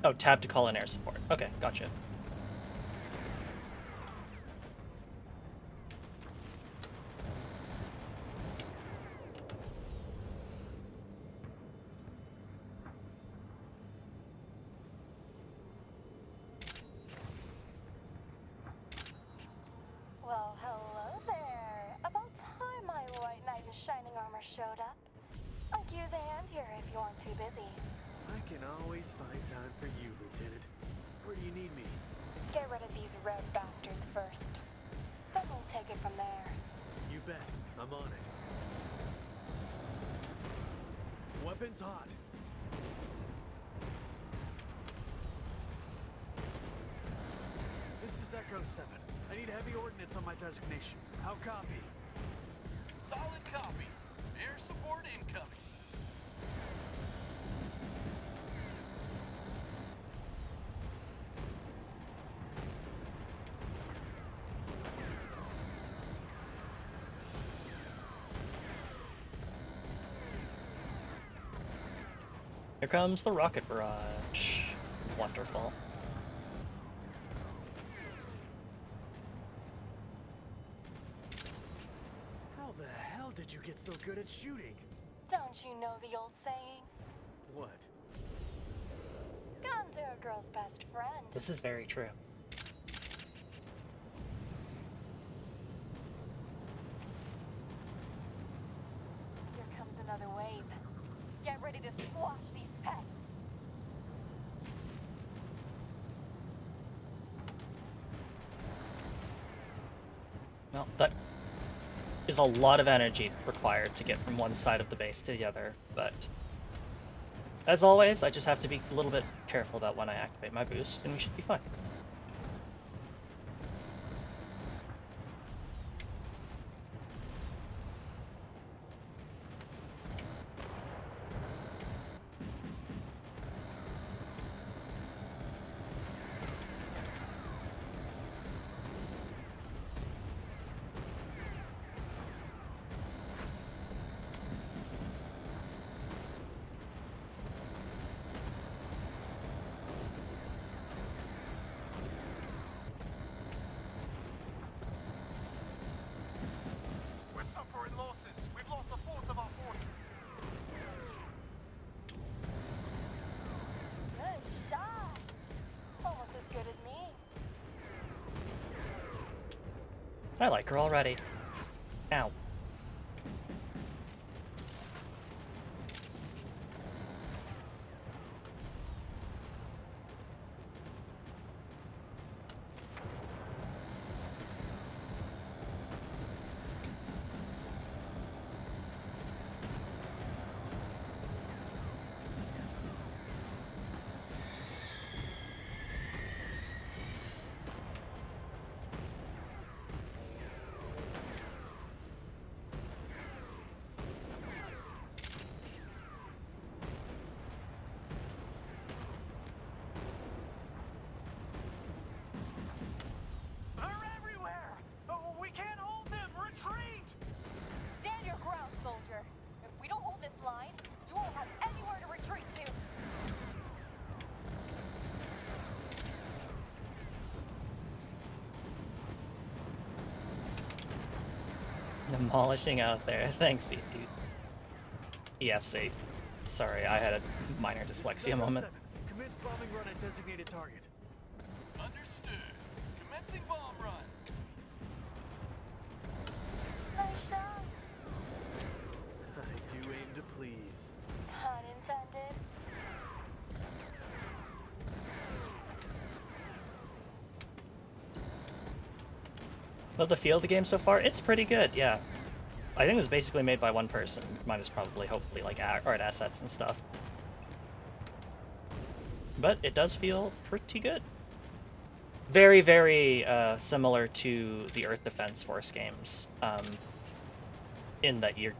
Oh, tab to call in air support. Okay, gotcha. Well, hello there. About time my white knight in shining armor showed up. I can use a hand here if you aren't too busy. I can always find time for you, Lieutenant. Where do you need me? Get rid of these red bastards first. Then we'll take it from there. You bet. I'm on it. Weapons hot. This is Echo 7. I need heavy ordnance on my designation. How copy? Solid copy. Air support incoming. Here comes the rocket barrage. Wonderful. How the hell did you get so good at shooting? Don't you know the old saying? What? Guns are a girl's best friend. This is very true. Here comes another wave. Get ready to squash these pests. Well, that is a lot of energy required to get from one side of the base to the other, but as always, I just have to be a little bit careful about when I activate my boost, and we should be fine. We're suffering losses. We've lost a fourth of our forces. Good shot. Almost as good as me. I like her already. Ow. They're everywhere. Oh, we can't hold them. Retreat. Stand your ground, soldier. If we don't hold this line, you won't have anywhere to retreat to. Demolishing out there. Thanks, EFC. Sorry, I had a minor dyslexia moment. Commence bombing run at designated target. Understood. Commencing bomb run. Nice shots. I do aim to please. Pun intended. Love the feel of the game so far. It's pretty good, yeah. I think it was basically made by one person, minus probably, hopefully, like art assets and stuff. But it does feel pretty good. Very, very similar to the Earth Defense Force games, in that you're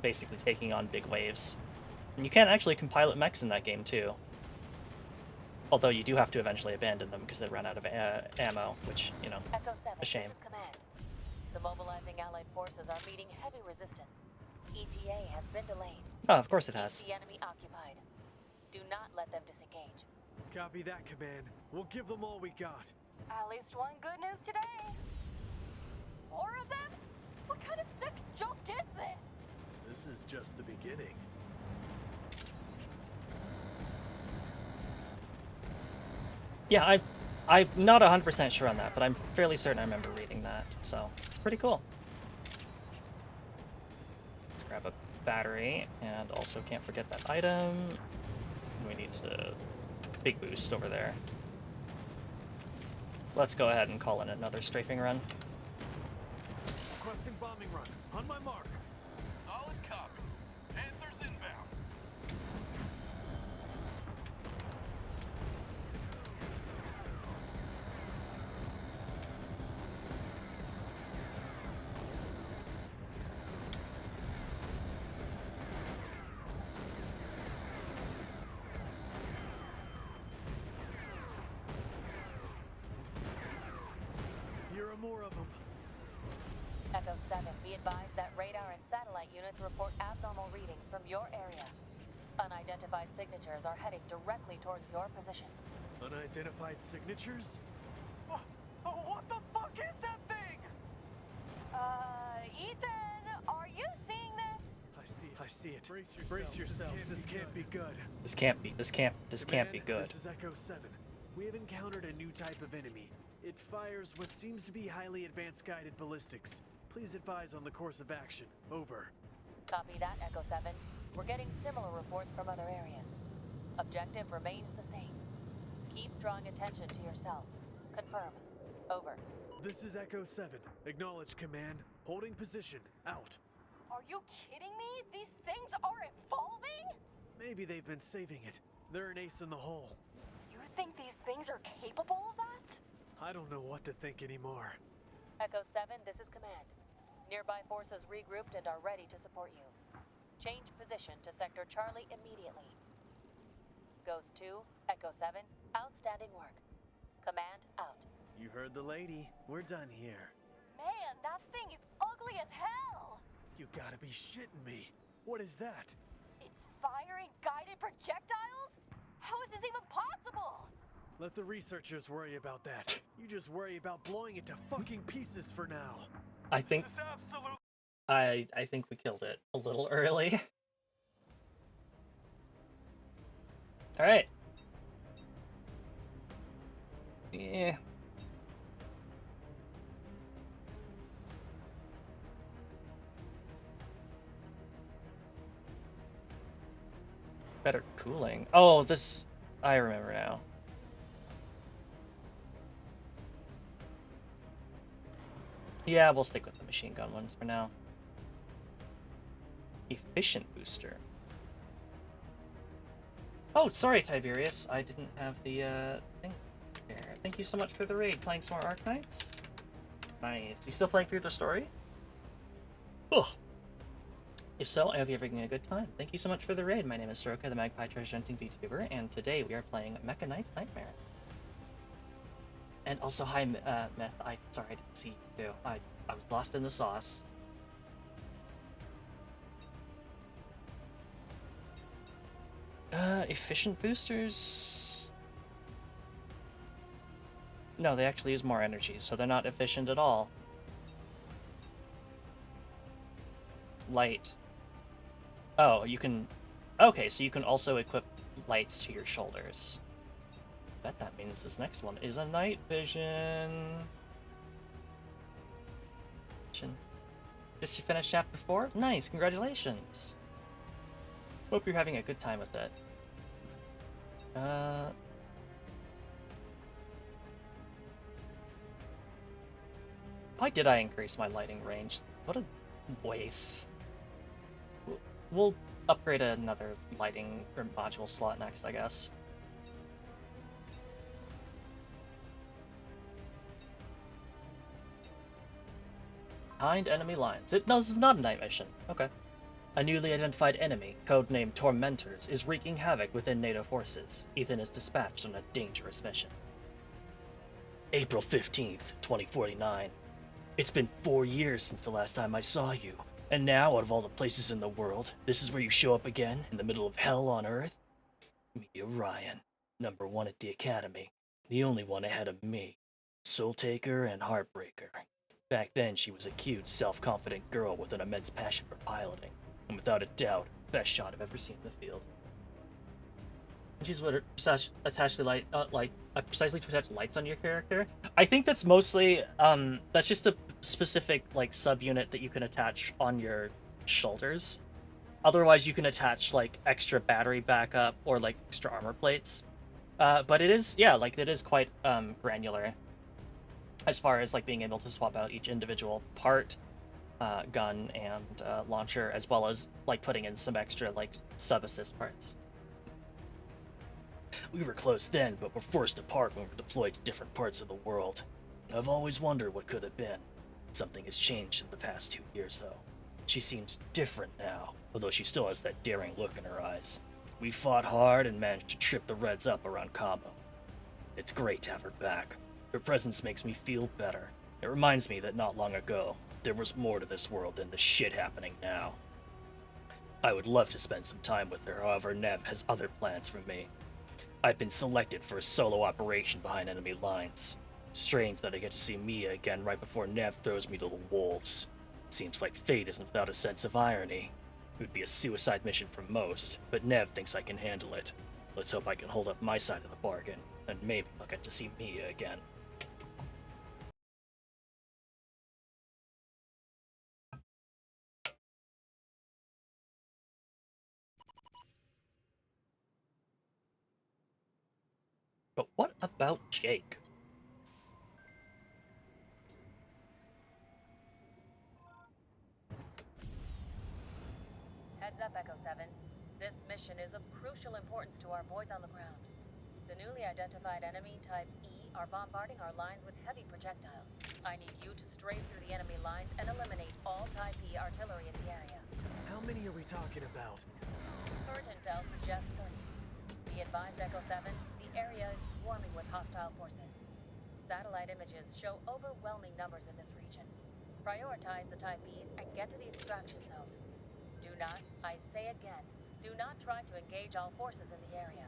basically taking on big waves, and you can actually compilot mechs in that game too. Although you do have to eventually abandon them because they run out of ammo, which Echo 7, a shame. this is command. The mobilizing Allied forces are meeting heavy resistance. ETA has been delayed. Oh, of course it has. Keep the enemy occupied. Do not let them disengage. Copy that, command. We'll give them all we got. At least one good news today. 4 of them? What kind of sick joke is this? This is just the beginning. Yeah, I'm not 100% sure on that, but I'm fairly certain I remember reading that, so it's pretty cool. Let's grab a battery, and also can't forget that item. We need to big boost over there. Let's go ahead and call in another strafing run. Requesting bombing run. On my mark. Solid copy. Panthers inbound. There are more of them. Echo 7, be advised that radar and satellite units report abnormal readings from your area. Unidentified signatures are heading directly towards your position. Unidentified signatures? What the fuck is that thing? Ethan, are you seeing this? I see it. Brace yourselves. This can't be good. This can't be Command, good. This is Echo 7. We have encountered a new type of enemy. It fires what seems to be highly advanced guided ballistics. Please advise on the course of action. Over. Copy that, Echo 7. We're getting similar reports from other areas. Objective remains the same. Keep drawing attention to yourself. Confirm. Over. This is Echo 7. Acknowledge command. Holding position. Out. Are you kidding me? These things are evolving? Maybe they've been saving it. They're an ace in the hole. You think these things are capable of that? I don't know what to think anymore. Echo 7, this is command. Nearby forces regrouped and are ready to support you. Change position to Sector Charlie immediately. Ghost 2, Echo 7, outstanding work. Command out. You heard the lady. We're done here. Man, that thing is ugly as hell! You gotta be shitting me. What is that? It's firing guided projectiles? How is this even possible? Let the researchers worry about that. You just worry about blowing it to fucking pieces for now. I think This is absolute. I think we killed it a little early. All right. Yeah. Better cooling. Oh, this I remember now. Yeah, we'll stick with the machine gun ones for now. Efficient booster. Oh, sorry, Tiberius. I didn't have the thing there. Thank you so much for the raid. Playing some more Arknights? Nice. You still playing through the story? Ugh. If so, I hope you're having a good time. Thank you so much for the raid. My name is Soroka, the Magpie Treasure Hunting VTuber, and today we are playing Mecha Knight's Nightmare. And also, hi, Meth. Sorry, I didn't see you too. I was lost in the sauce. Efficient boosters? No, they actually use more energy, so they're not efficient at all. Light. Oh, you can... Okay, so you can also equip lights to your shoulders. Bet that means this next one is a night vision. Just you finished chapter 4? Nice, congratulations. Hope you're having a good time with it. Why did I increase my lighting range? What a waste. We'll upgrade another lighting or module slot next, I guess. Behind enemy lines. No, this is not a night mission. Okay. A newly identified enemy, codenamed Tormentors, is wreaking havoc within NATO forces. Ethan is dispatched on a dangerous mission. April 15th, 2049. It's been 4 years since the last time I saw you. And now, out of all the places in the world, this is where you show up again, in the middle of hell on Earth? Me, Orion, #1 at the Academy. The only one ahead of me. Soul Taker and Heartbreaker. Back then, she was a cute, self-confident girl with an immense passion for piloting. And without a doubt, best shot I've ever seen in the field. And she's attached to precisely to attach lights on your character. I think that's mostly, that's just a specific, like, subunit that you can attach on your shoulders. Otherwise, you can attach, like, extra battery backup or, like, extra armor plates. But it is, yeah, like, it is quite, granular. As far as, like, being able to swap out each individual part, gun and launcher, as well as, like, putting in some extra, like, sub-assist parts. We were close then, but were forced apart when we were deployed to different parts of the world. I've always wondered what could have been. Something has changed in the past 2 years, though. She seems different now, although she still has that daring look in her eyes. We fought hard and managed to trip the Reds up around Cabo. It's great to have her back. Her presence makes me feel better. It reminds me that not long ago, there was more to this world than the shit happening now. I would love to spend some time with her, however Nev has other plans for me. I've been selected for a solo operation behind enemy lines. Strange that I get to see Mia again right before Nev throws me to the wolves. Seems like fate isn't without a sense of irony. It would be a suicide mission for most, but Nev thinks I can handle it. Let's hope I can hold up my side of the bargain, and maybe I'll get to see Mia again. But what about Jake? Heads up, Echo 7. This mission is of crucial importance to our boys on the ground. The newly identified enemy, Type E, are bombarding our lines with heavy projectiles. I need you to strafe through the enemy lines and eliminate all Type E artillery in the area. How many are we talking about? Current intel suggests 30. Be advised, Echo 7, the area is swarming with hostile forces. Satellite images show overwhelming numbers in this region. Prioritize the Type E's and get to the extraction zone. Do not, I say again, do not try to engage all forces in the area.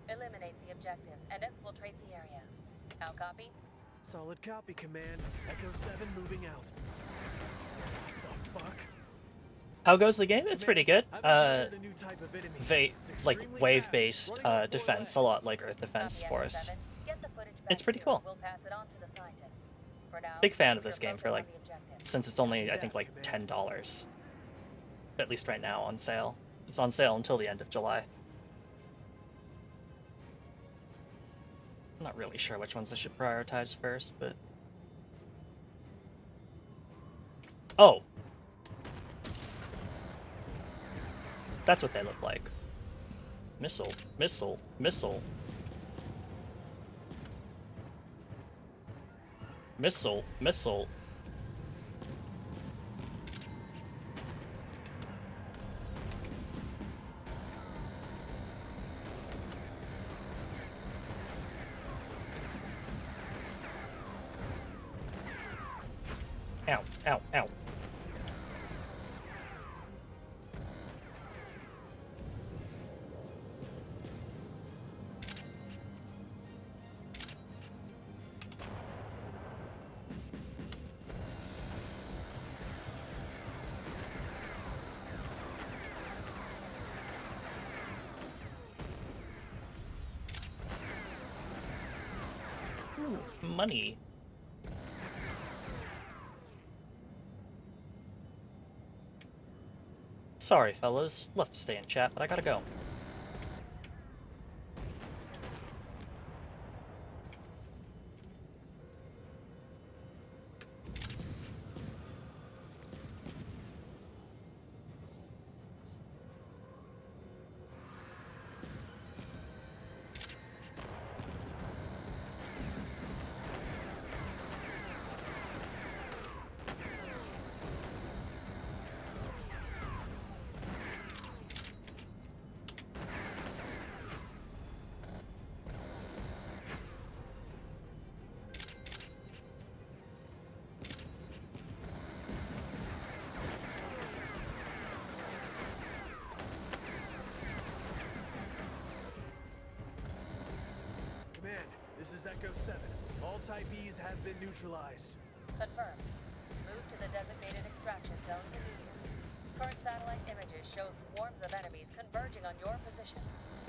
Eliminate the objectives and exfiltrate the area. How copy? Solid copy, Command. Echo 7 moving out. What the fuck? How goes the game? It's pretty good. I've encountered a new type of enemy. It's Like extremely wave-based fast, running on 4 defense, legs. a lot like Earth Defense Copy, Echo Force. 7. Get the footage back It's pretty here. cool. We'll pass it on to the scientists. For now, Big fan of keep this your game for focus like, on the objective. since it's only I think like $10, at least right now on sale. It's on sale until the end of July. I'm not really sure which ones I should prioritize first, but oh, that's what they look like. Missile, missile, missile. Missile, missile. Ow, ow, ow. Ooh, money. Sorry, fellas. Love to stay in chat, but I gotta go. Command, this is Echo 7. All Type Bs have been neutralized. Confirmed. Move to the designated extraction zone immediately. Current satellite images show swarms of enemies converging on your position.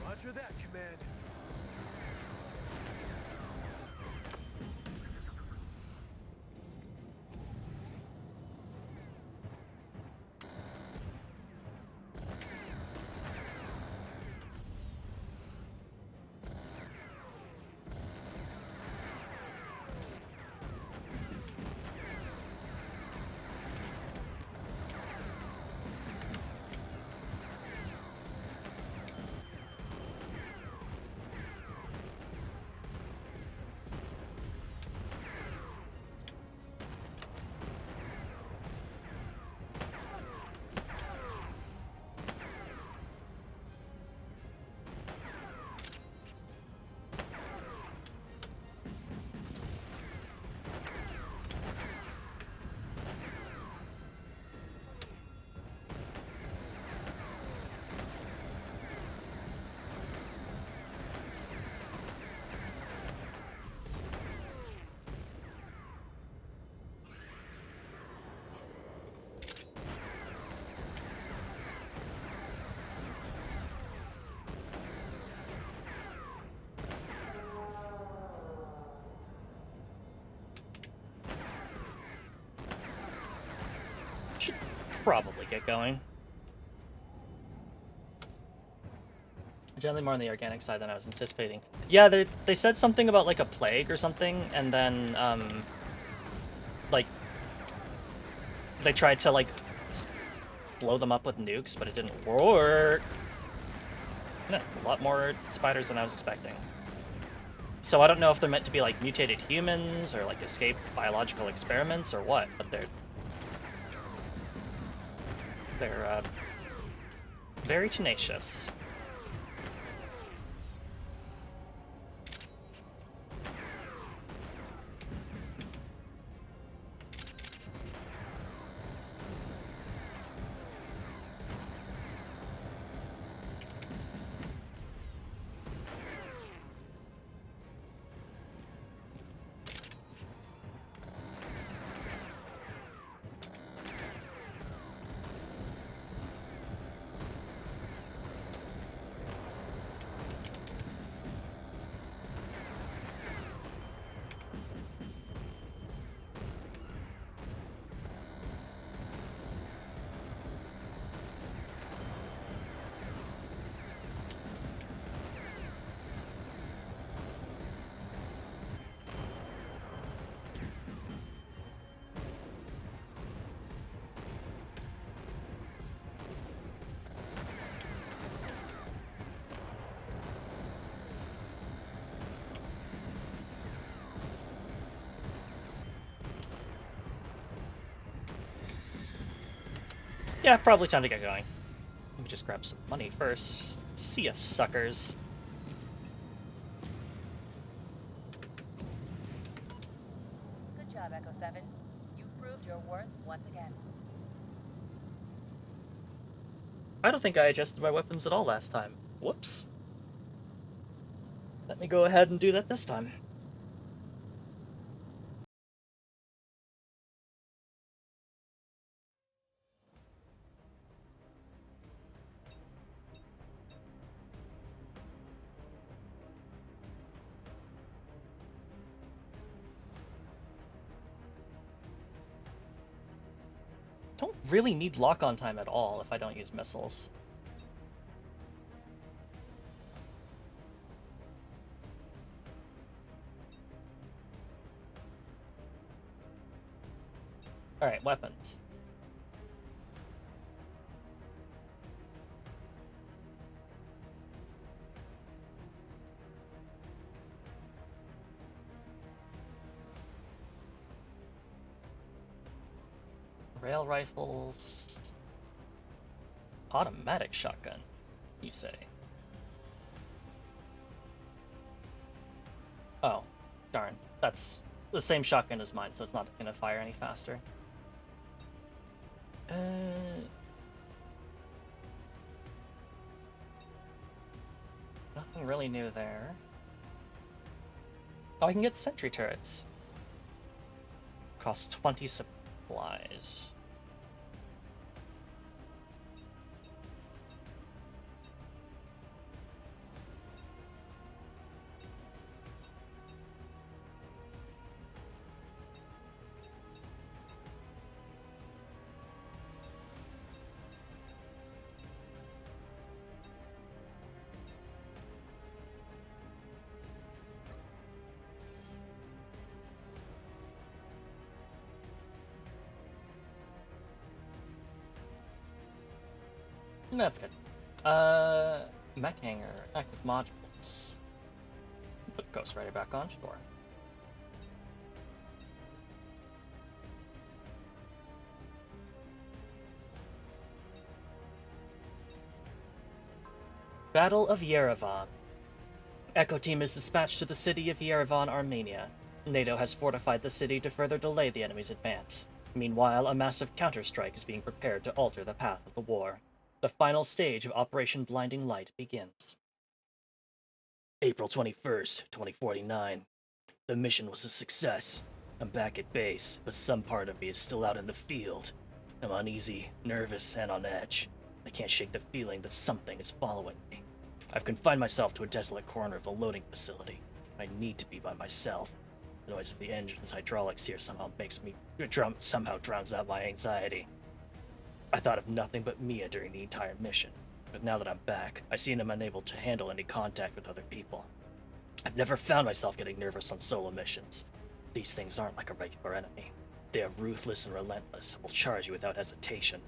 Roger that, Command. probably get going. Generally more on the organic side than I was anticipating. Yeah, they said something about like a plague or something, and then like they tried to like blow them up with nukes, but it didn't work. No, a lot more spiders than I was expecting. So I don't know if they're meant to be like mutated humans or like escaped biological experiments or what, but they're very tenacious. Yeah, probably time to get going. Let me just grab some money first. See ya, suckers. Good job, Echo 7. You've proved your worth once again. I don't think I adjusted my weapons at all last time. Whoops. Let me go ahead and do that this time. Don't really need lock-on time at all if I don't use missiles. Alright, weapons. Rail rifles. Automatic shotgun, you say? Oh, darn. That's the same shotgun as mine, so it's not gonna fire any faster. Nothing really new there. Oh, I can get sentry turrets. Costs 20 supplies. That's good. Mech hangar, active modules. Put Ghost Rider back on, sure. Battle of Yerevan. Echo Team is dispatched to the city of Yerevan, Armenia. NATO has fortified the city to further delay the enemy's advance. Meanwhile, a massive counterstrike is being prepared to alter the path of the war. The final stage of Operation Blinding Light begins. April 21st, 2049. The mission was a success. I'm back at base, but some part of me is still out in the field. I'm uneasy, nervous, and on edge. I can't shake the feeling that something is following me. I've confined myself to a desolate corner of the loading facility. I need to be by myself. The noise of the engine's hydraulics here somehow drowns out my anxiety. I thought of nothing but Mia during the entire mission, but now that I'm back, I seem I'm unable to handle any contact with other people. I've never found myself getting nervous on solo missions. These things aren't like a regular enemy. They are ruthless and relentless, will charge you without hesitation.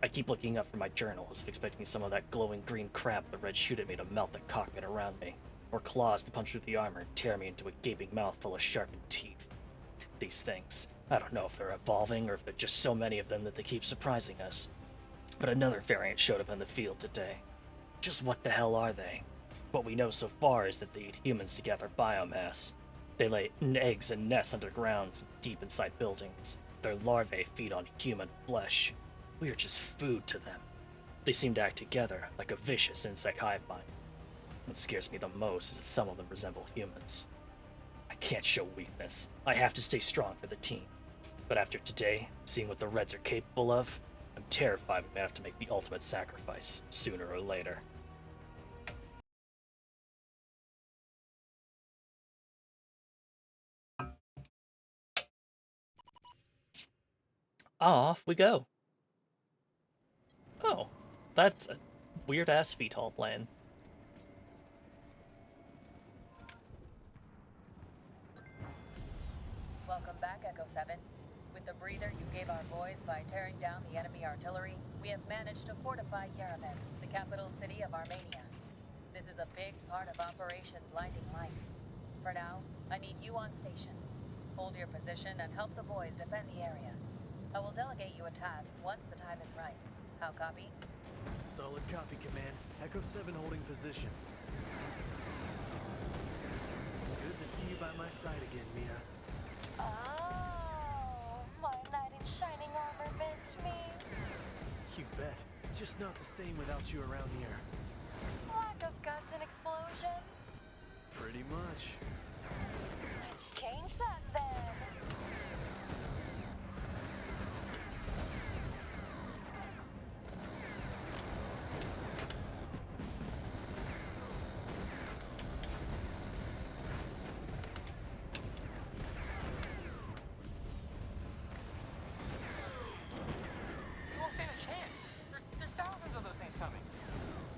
I keep looking up from my journal as if expecting some of that glowing green crap the red shoot at me to melt the cockpit around me, or claws to punch through the armor and tear me into a gaping mouth full of sharpened teeth. These things, I don't know if they're evolving or if there are just so many of them that they keep surprising us. But another variant showed up in the field today. Just what the hell are they? What we know so far is that they eat humans to gather biomass. They lay eggs and nests underground, deep inside buildings. Their larvae feed on human flesh. We are just food to them. They seem to act together, like a vicious insect hive mind. What scares me the most is that some of them resemble humans. I can't show weakness. I have to stay strong for the team. But after today, seeing what the Reds are capable of, I'm terrified we may have to make the ultimate sacrifice, sooner or later. Off we go. Oh, that's a weird-ass VTOL plan. Welcome back, Echo 7. With the breather you gave our boys by tearing down the enemy artillery, we have managed to fortify Yerevan, the capital city of Armenia. This is a big part of Operation Blinding Light. For now, I need you on station. Hold your position and help the boys defend the area. I will delegate you a task once the time is right. How copy? Solid copy, Command. Echo 7 holding position. Good to see you by my side again, Mia. Oh, my knight in shining armor missed me. You bet. Just not the same without you around here. Lack of guts and explosions. Pretty much. Let's change that then. You won't stand a chance. There's thousands of those things coming.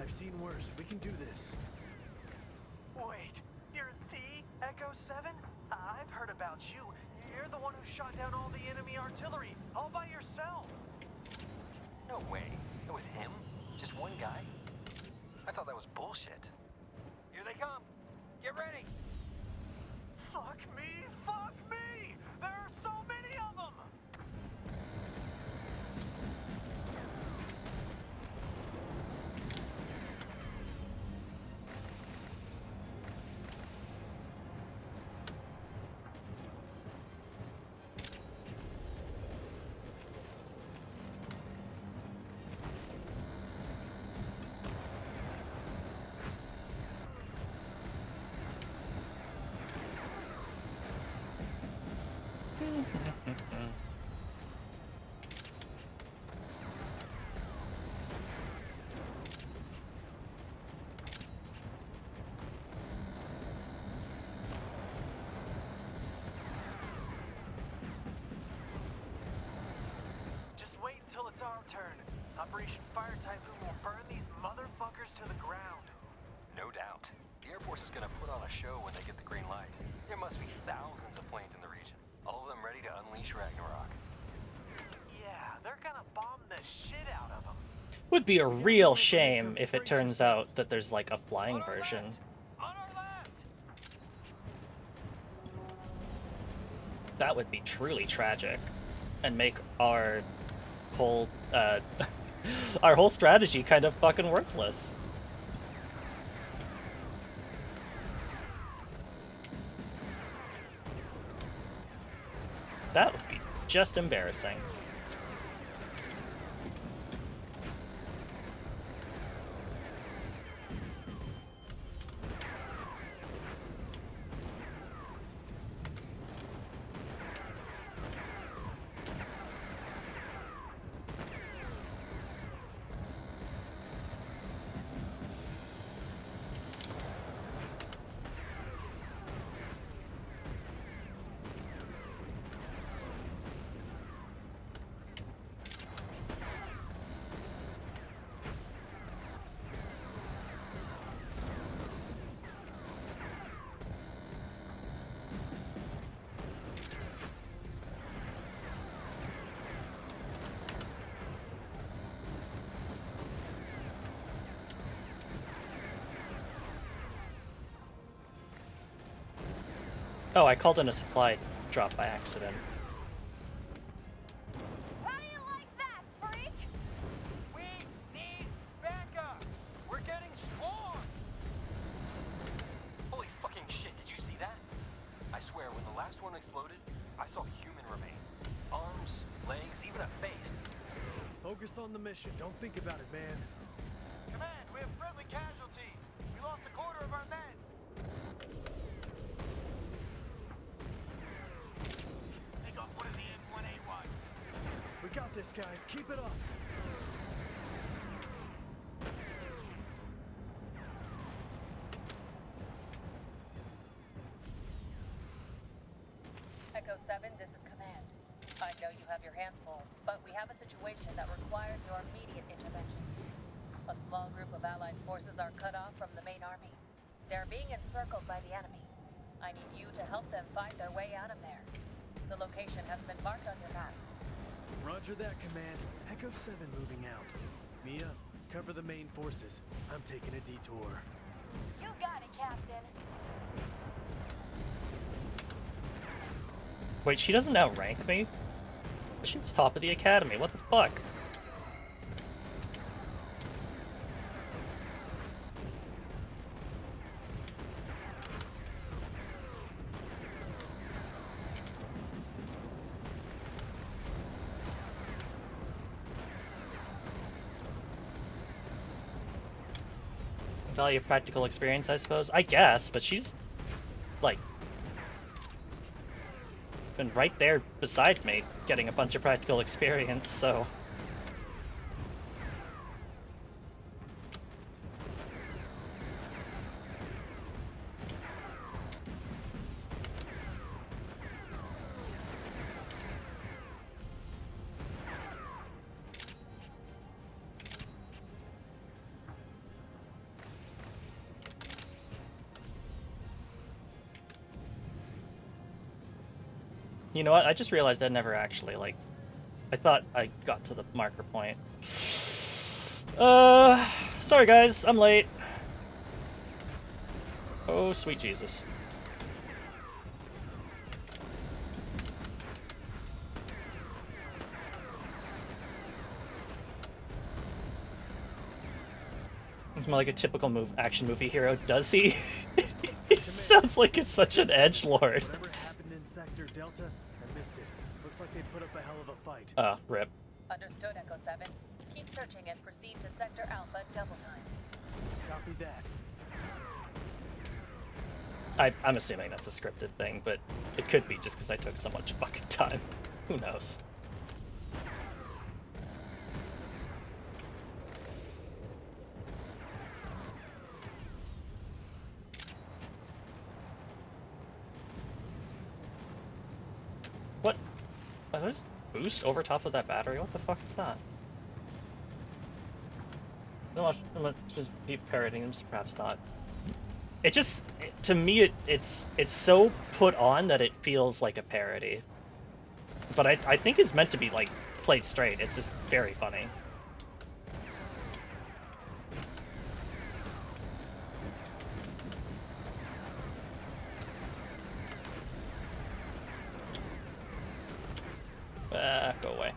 I've seen worse. We can do this. Wait, you're the Echo 7? I've heard about you. You're the one who shot down all the enemy artillery, all by yourself. No way. It was him? Just one guy? I thought that was bullshit. Here they come. Get ready. Fuck me, fuck me! There are so many of them! Just wait until it's our turn. Operation Fire Typhoon will burn these motherfuckers to the ground. No doubt. The Air Force is gonna put on a show when they get the green light. There must be thousands of planes in the region, all of them ready to unleash Ragnarok. Yeah, they're gonna bomb the shit out of them. Would be a real shame if it turns out that there's like a flying version. On our left! That would be truly tragic and make our whole our whole strategy kind of fucking worthless. That would be just embarrassing. Oh, I called in a supply drop by accident. How do you like that, freak? We need backup! We're getting swarmed! Holy fucking shit, did you see that? I swear, when the last one exploded, I saw human remains. Arms, legs, even a face. Focus on the mission. Don't think about it, man. Command, we have friendly casualties. We lost a quarter of our men. They got one of the M1A1s. We got this, guys. Keep it up. Echo 7, this is Command. I know you have your hands full, but we have a situation that requires your immediate intervention. A small group of Allied forces are cut off from the main army. They're being encircled by the enemy. I need you to help them find their way out of there. The location has been marked on your map. Roger that, Command. Echo 7 moving out. Mia, cover the main forces. I'm taking a detour. You got it, Captain. Wait, she doesn't outrank me? She was top of the academy, what the fuck? Value of practical experience, I suppose. I guess, but she's like been right there beside me, getting a bunch of practical experience, so. You know what? I just realized I never actually, like... I thought I got to the marker point. Sorry guys, I'm late. Oh, sweet Jesus. It's more like a typical action movie hero, does he? He sounds like it's such an edgelord. Whatever happened in Sector Delta, I missed it. Looks like they put up a hell of a fight. Oh, rip. Understood, Echo 7. Keep searching and proceed to Sector Alpha double time. Copy that. I'm assuming that's a scripted thing, but it could be just because I took so much fucking time. Who knows? What? Are those boost over top of that battery? What the fuck is that? I'm not just be parroting them, perhaps not. It just, to me, it's so put on that it feels like a parody. But I think it's meant to be, like, played straight. It's just very funny. Go away.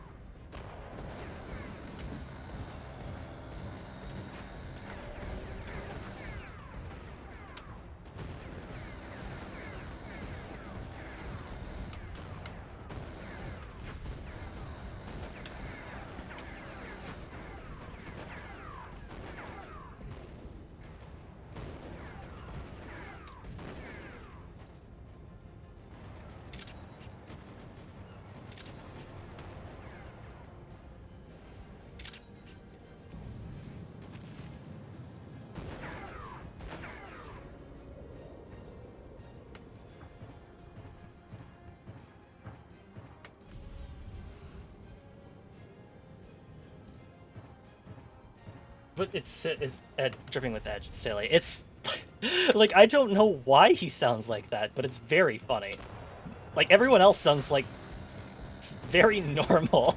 But it's dripping with edge. It's silly. It's like, I don't know why he sounds like that, but it's very funny. Like, everyone else sounds like it's very normal.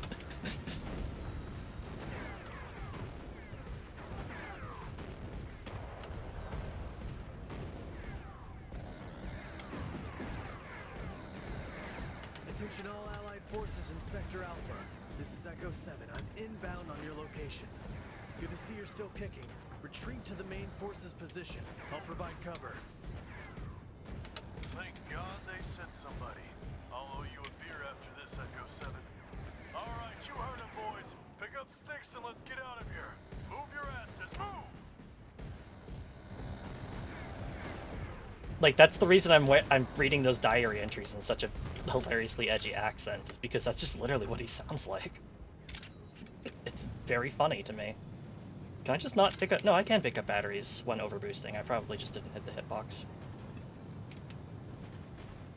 Allied forces in Sector Alpha. This is Echo 7. I'm inbound on your location. Good to see you're still kicking. Retreat to the main forces position. I'll provide cover. Thank God they sent somebody. I'll owe you a beer after this, Echo 7. Alright, you heard him, boys. Pick up sticks and let's get out of here. Move your asses, move! Like, that's the reason I'm reading those diary entries in such a hilariously edgy accent, is because that's just literally what he sounds like. It's very funny to me. Can I just not pick up... No, I can pick up batteries when overboosting. I probably just didn't hit the hitbox.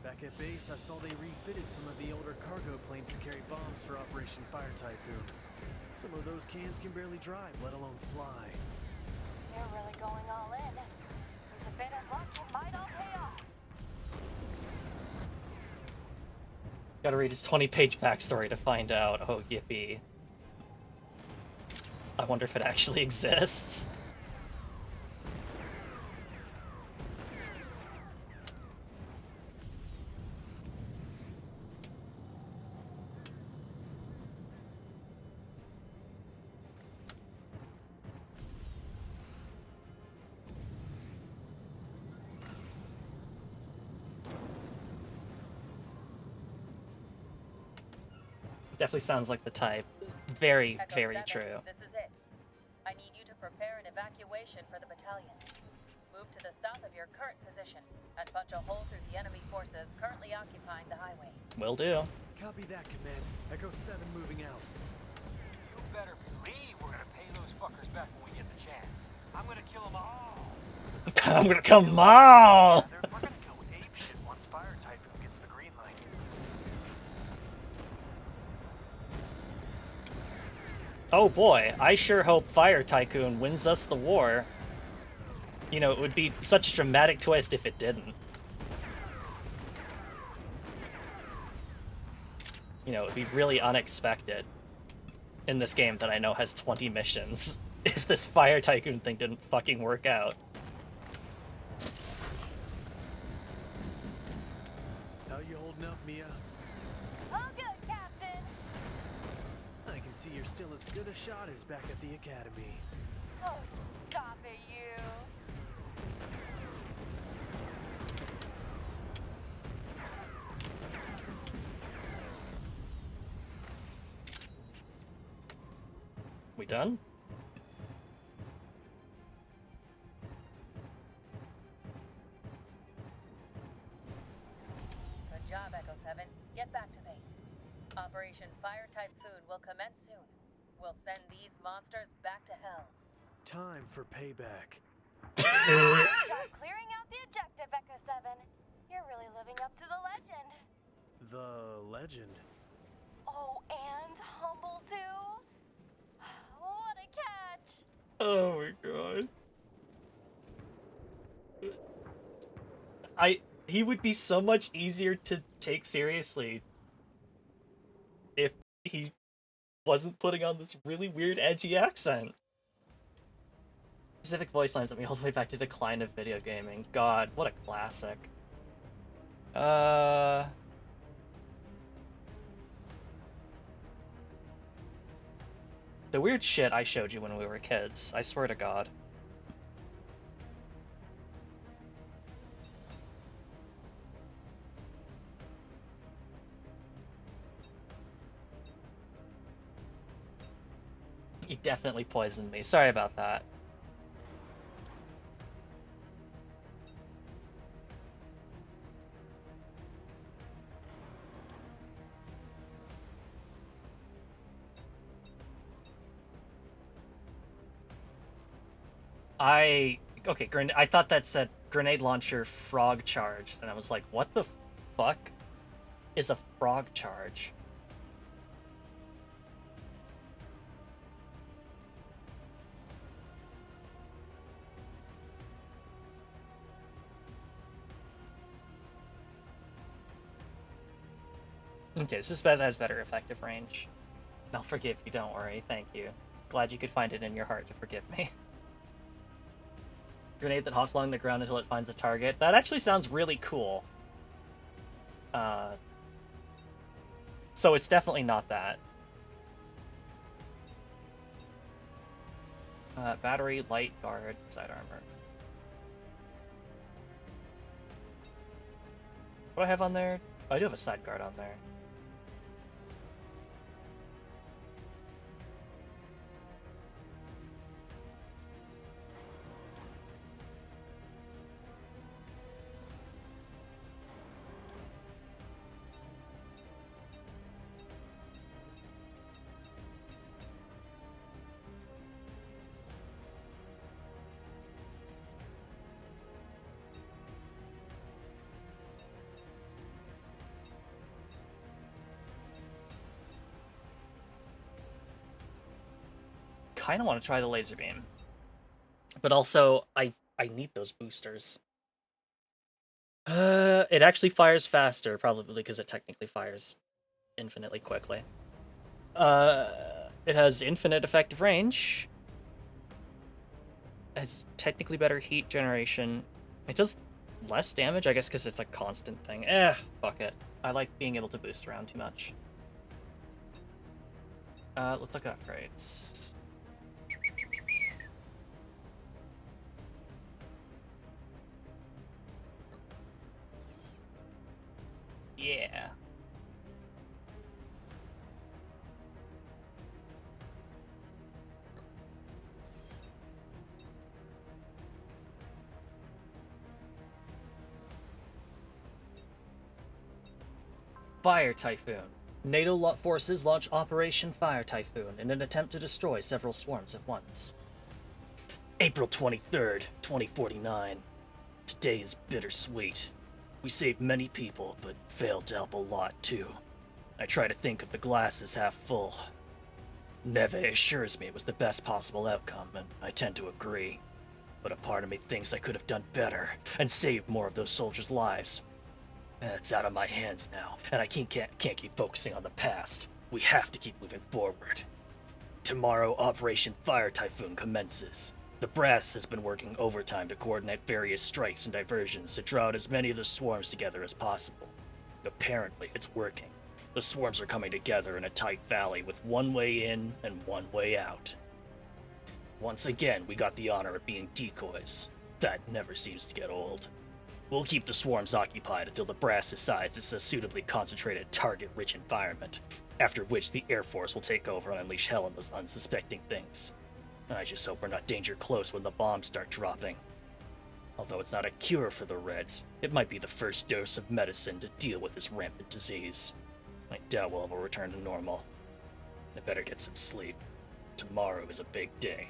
Back at base, I saw they refitted some of the older cargo planes to carry bombs for Operation Fire Typhoon. Some of those cans can barely drive, let alone fly. You're really going all in. With a bit of luck, it might all pay off. Gotta read his 20-page backstory to find out. Oh, yippee. I wonder if it actually exists. Definitely sounds like the type. Very, Echo very 7, true. This is it. I need you to prepare an evacuation for the battalion. Move to the south of your current position and punch a hole through the enemy forces currently occupying the highway. Will do. Copy that, Command. Echo 7 moving out. You better believe we're gonna pay those fuckers back when we get the chance. I'm gonna kill them all. I'm gonna come on! We're gonna go apeshit once Fire Typhoon gets the green light. Oh boy, I sure hope Fire Tycoon wins us the war. You know, it would be such a dramatic twist if it didn't. You know, it would be really unexpected in this game that I know has 20 missions if this Fire Tycoon thing didn't fucking work out. How you holding up, Mia? All good, Captain. I can see you're still as good a shot as back at the academy. Oh, stop it, you. We done? Good job, Echo 7. Get back to base. Operation Fire Typhoon will commence soon. We'll send these monsters back to hell. Time for payback. Good job clearing out the objective, Echo 7. You're really living up to the legend. The legend. Oh, and humble too. What a catch. Oh my god. He would be so much easier to take seriously if he wasn't putting on this really weird edgy accent. Specific voice lines that me all the way back to Decline of Video Gaming. God, what a classic. The weird shit I showed you when we were kids, I swear to God. You definitely poisoned me. Sorry about that. Okay, I thought that said grenade launcher frog charged, and I was like, what the fuck is a frog charge? Okay, so this has better effective range. I'll forgive you, don't worry, thank you. Glad you could find it in your heart to forgive me. Grenade that hops along the ground until it finds a target. That actually sounds really cool. So it's definitely not that. Battery, light, guard, side armor. What do I have on there? Oh, I do have a side guard on there. Kind of want to try the laser beam, but also I need those boosters. It actually fires faster, probably because it technically fires infinitely quickly. It has infinite effective range. It has technically better heat generation. It does less damage, I guess, because it's a constant thing. Fuck it. I like being able to boost around too much. Let's look at upgrades. Yeah. Fire Typhoon. NATO forces launch Operation Fire Typhoon in an attempt to destroy several swarms at once. April 23rd, 2049. Today is bittersweet. We saved many people, but failed to help a lot too. I try to think of the glass as half full. Neve assures me it was the best possible outcome, and I tend to agree. But a part of me thinks I could have done better, and saved more of those soldiers' lives. It's out of my hands now, and I can't keep focusing on the past. We have to keep moving forward. Tomorrow, Operation Fire Typhoon commences. The brass has been working overtime to coordinate various strikes and diversions to draw out as many of the swarms together as possible. Apparently, it's working. The swarms are coming together in a tight valley with one way in and one way out. Once again, we got the honor of being decoys. That never seems to get old. We'll keep the swarms occupied until the brass decides it's a suitably concentrated, target-rich environment, after which the Air Force will take over and unleash hell on those unsuspecting things. I just hope we're not danger close when the bombs start dropping. Although it's not a cure for the Reds, it might be the first dose of medicine to deal with this rampant disease. I doubt we'll ever return to normal. I better get some sleep. Tomorrow is a big day.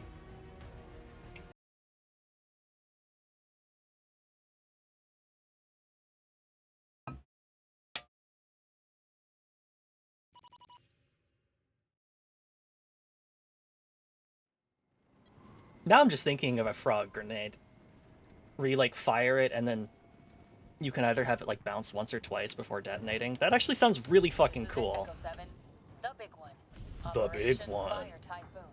Now I'm just thinking of a frog grenade. Where you, like, fire it and then you can either have it, like, bounce once or twice before detonating. That actually sounds really fucking cool. Echo 7, the big one. The big Operation one. Fire Typhoon.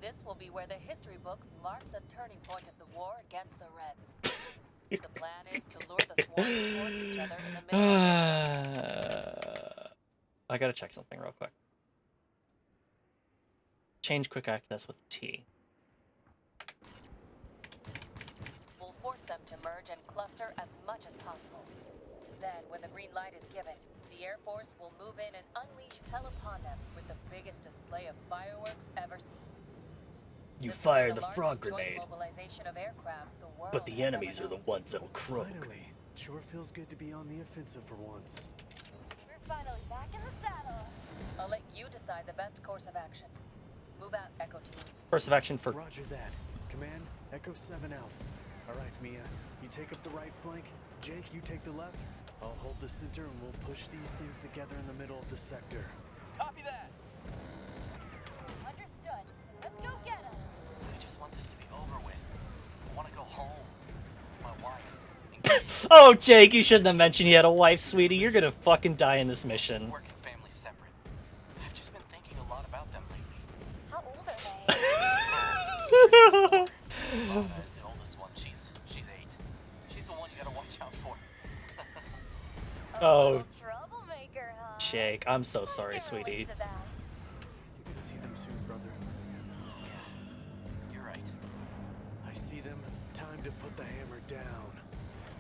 This will be where the history books mark the turning point of the war against the Reds. The plan is to lure the swarms towards each other in the middle of I gotta check something real quick. Change quick access with T. We'll force them to merge and cluster as much as possible. Then, when the green light is given, the Air Force will move in and unleash hell upon them with the biggest display of fireworks ever seen. You This will be fire the largest frog joint grenade, mobilization of aircraft the world but the has ever enemies are the known. ones that'll croak. Finally, sure feels good to be on the offensive for once. We're finally back in the saddle. I'll let you decide the best course of action. Move out, Echo Team. Course of action for... Roger that. Command, Echo 7 out. Alright, Mia, you take up the right flank. Jake, you take the left. I'll hold the center and we'll push these things together in the middle of the sector. Copy that! Understood. Let's go get him. I just want this to be over with. I want to go home. My wife. Oh, Jake, you shouldn't have mentioned you had a wife, sweetie. You're gonna fucking die in this mission. Work and family separate. I've just been thinking a lot about them lately. How old are they? Lana is the oldest one. She's 8. She's the one you gotta watch out for. Oh, Troublemaker, huh? Jake. I'm so sorry, sweetie. You're gonna see them soon, brother. Yeah, you're right. I see them. Time to put the hammer down.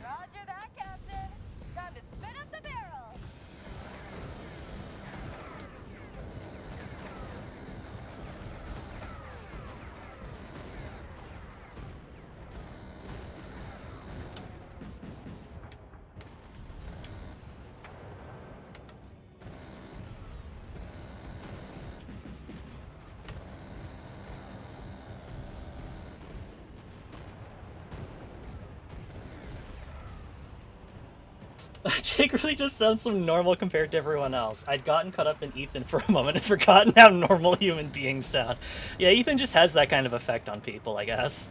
Roger that, Captain. Time to spin up the barrel. Jake really just sounds so normal compared to everyone else. I'd gotten caught up in Ethan for a moment and forgotten how normal human beings sound. Yeah, Ethan just has that kind of effect on people, I guess.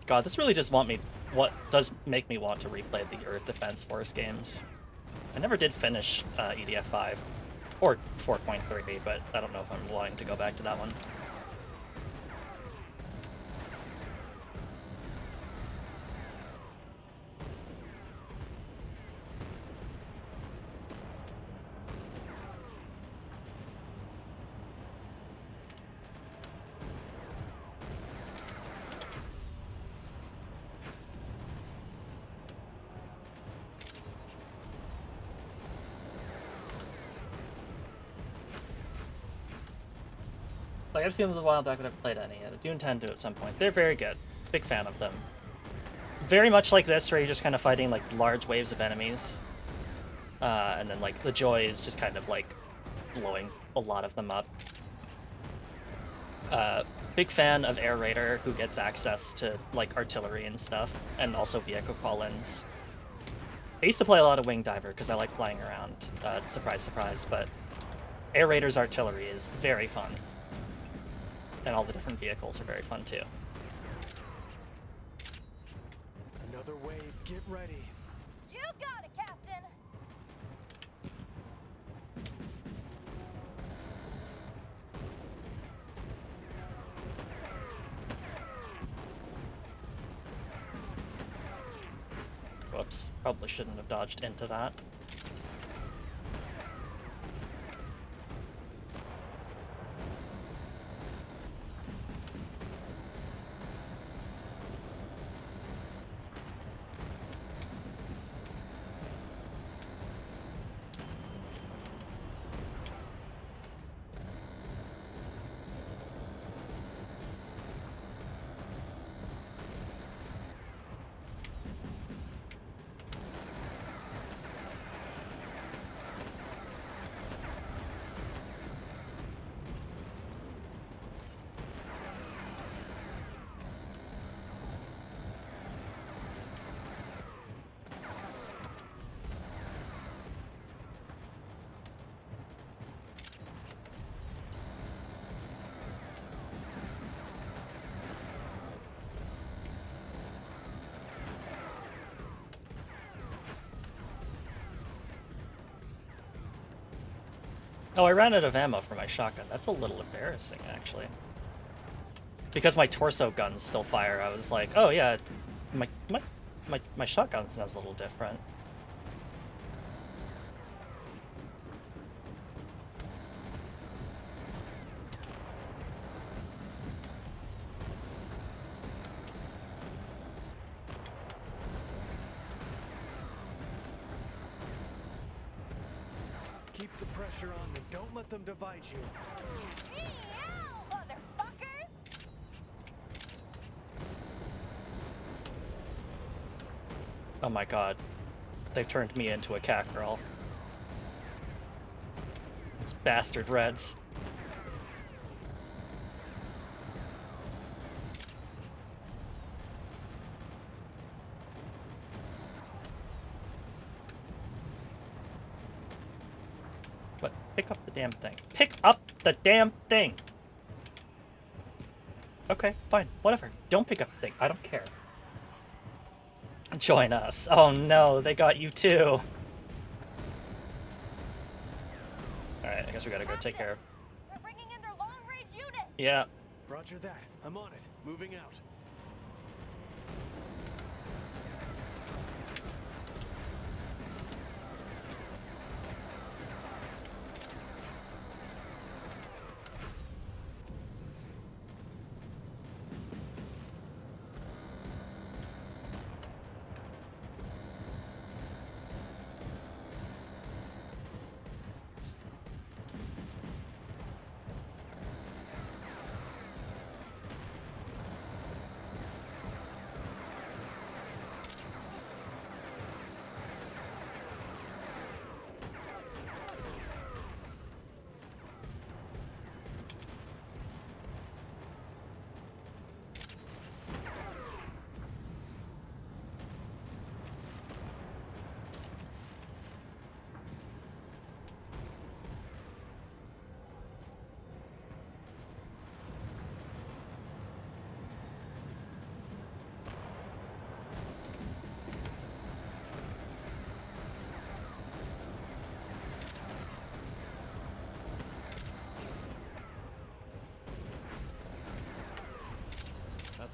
God, this really just what does make me want to replay the Earth Defense Force games. I never did finish EDF 5 or 4.3, but I don't know if I'm wanting to go back to that one. I have a feeling it was a while back when I played any, and I do intend to at some point. They're very good. Big fan of them. Very much like this, where you're just kind of fighting like large waves of enemies. And then like the joy is just kind of like blowing a lot of them up. Big fan of Air Raider, who gets access to like artillery and stuff, and also vehicle call-ins. I used to play a lot of Wing Diver because I like flying around. Surprise, surprise, but Air Raider's artillery is very fun. And all the different vehicles are very fun too. Another wave. Get ready. You got it, Captain. Whoops, probably shouldn't have dodged into that. Oh, I ran out of ammo for my shotgun. That's a little embarrassing, actually. Because my torso guns still fire, I was like, oh yeah, my shotgun sounds a little different. Keep the pressure on them. Don't let them divide you. Meow, motherfuckers! Oh my god. They've turned me into a cat girl. Those bastard Reds. What? Pick up the damn thing. Pick up the damn thing! Okay, fine. Whatever. Don't pick up the thing. I don't care. Join us. Oh no, they got you too. Alright, I guess we gotta go take care of... They're bringing in their long-range unit. Yeah. Roger that. I'm on it. Moving out.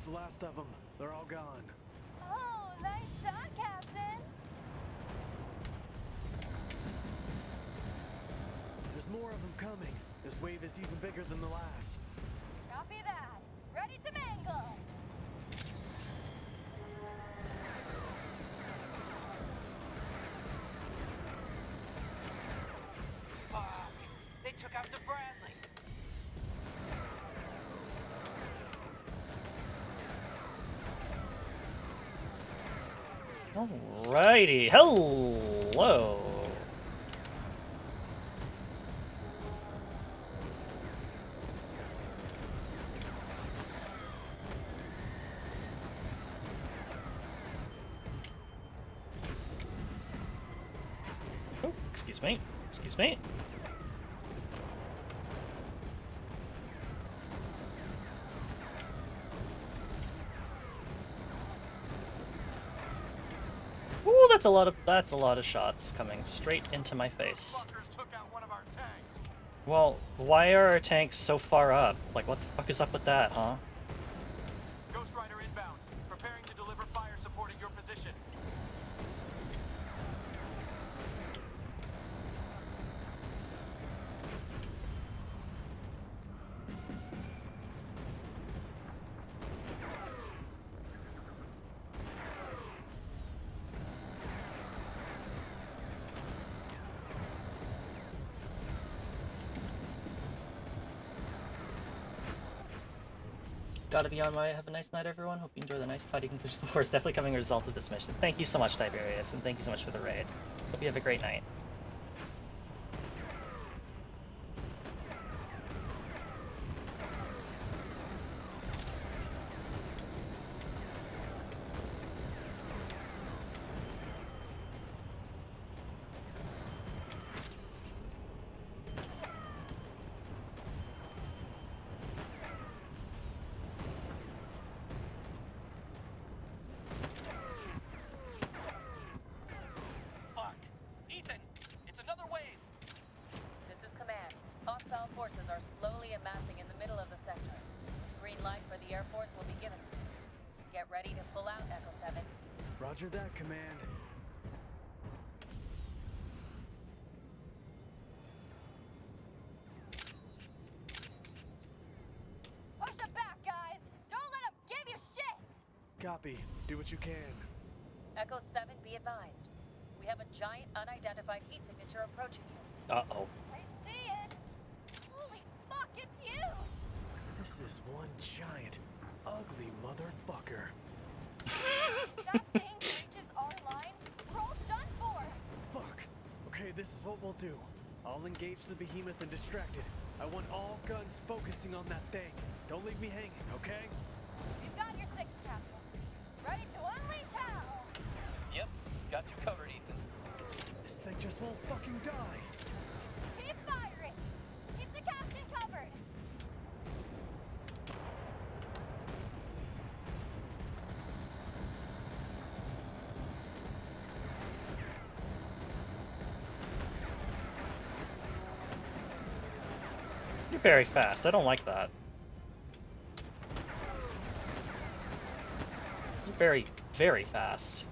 the last of them. They're all gone. Oh, nice shot, Captain. There's more of them coming. This wave is even bigger than the last. Copy that. Ready to mangle. Fuck! They took out the Bradley. Alrighty, hello. Oh, excuse me. Excuse me. Ooh, that's a lot of shots coming straight into my face. Fuckers took out one of our tanks. Well, why are our tanks so far up? Like, what the fuck is up with that, huh? Ghost Rider inbound. Preparing to deliver fire support at your position. Gotta be on my have a nice night, everyone. Hope you enjoy the nice tidy conclusion of the war. It's definitely coming a result of this mission. Thank you so much, Tiberius, and thank you so much for the raid. Hope you have a great night. Fuck! Ethan! It's another wave! This is Command. Hostile forces are slowly amassing in the middle of the sector. Green light for the Air Force will be given soon. Get ready to pull out, Echo 7. Roger that, Command. Push it back, guys. Don't let them give you shit. Copy. Do what you can. Echo 7, be advised. We have a giant unidentified heat signature approaching you. Uh-oh. I see it. Holy fuck, it's huge. This is one giant, ugly motherfucker. That thing reaches our line. We're all done for. Fuck. Okay, this is what we'll do. I'll engage the behemoth and distract it. I want all guns focusing on that thing. Don't leave me hanging, okay? We've got your six, Captain. Ready to unleash hell. Yep, got you covered, Ethan. This thing just won't fucking die. Keep firing. Keep the captain covered. You're very fast. I don't like that. You're very, very fast.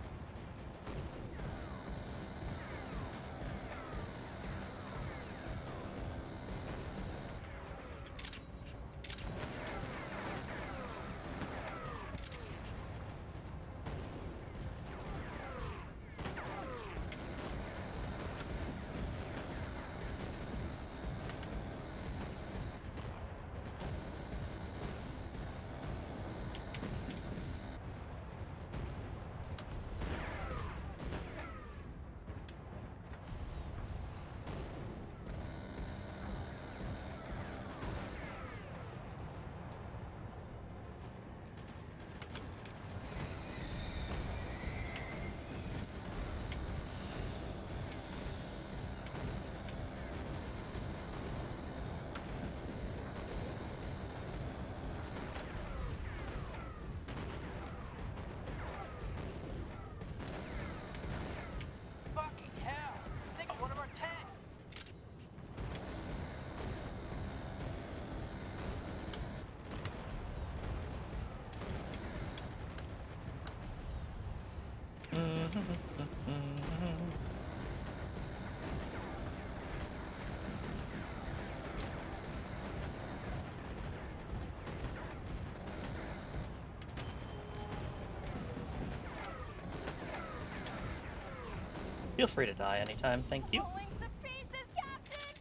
Feel free to die anytime, thank you. Pulling to pieces, Captain!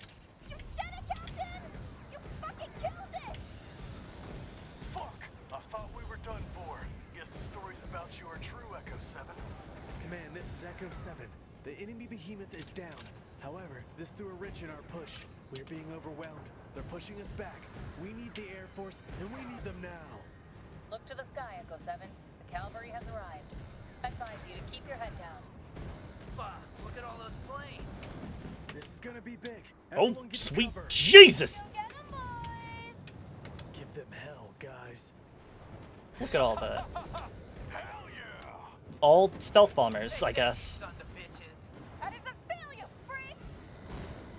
You did it, Captain! You fucking killed it! Fuck! I thought we were done for. Guess the stories about you are true, Echo 7. Command, this is Echo 7. The enemy behemoth is down. However, this threw a wrench in our push. We're being overwhelmed. They're pushing us back. We need the Air Force, and we need them now. Look to the sky, Echo 7. The cavalry has arrived. I advise you to keep your head down. Fuck! Look at all those planes! This is gonna be big. Oh, Everyone get to sweet cover. Jesus! Go get 'em, boys! Give them hell, guys. Look at all the... Hell yeah! all stealth bombers, I guess. Sons of bitches! How does it feel, you freak?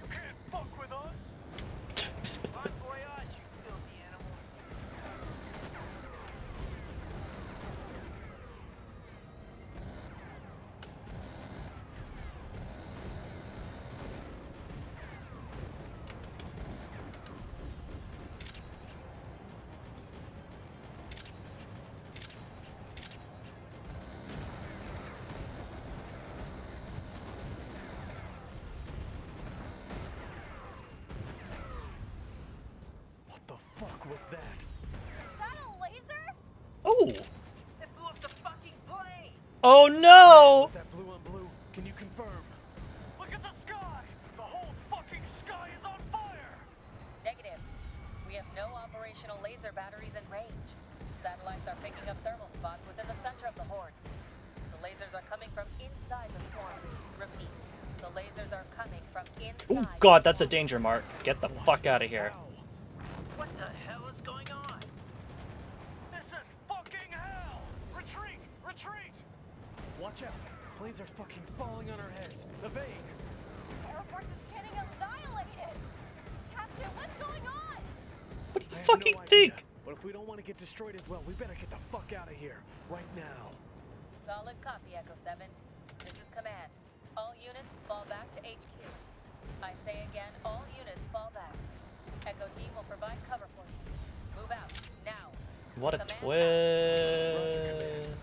You can't fuck with us! Bon voyage, you filthy animals! What the fuck was that? Is that a laser? Oh! It blew up the fucking plane! Oh no! Was that blue on blue? Can you confirm? Look at the sky! The whole fucking sky is on fire! Negative. We have no operational laser batteries in range. Satellites are picking up thermal spots within the center of the hordes. The lasers are coming from inside the swarm. Repeat. The lasers are coming from inside. Oh god, that's a the swarm. danger mark. Get the fuck out of here. Ow. What the hell is going on? This is fucking hell! Retreat! Retreat! Watch out. Planes are fucking falling on our heads. Evade. Air Force is getting annihilated! Captain, what's going on? What do you I have fucking no idea, think? But if we don't want to get destroyed as well, we better get the fuck out of here. Right now. Solid copy, Echo 7. This is command. All units fall back to HQ. I say again, all units fall back. Echo team will provide cover for you. Move out, now. What a Command twist.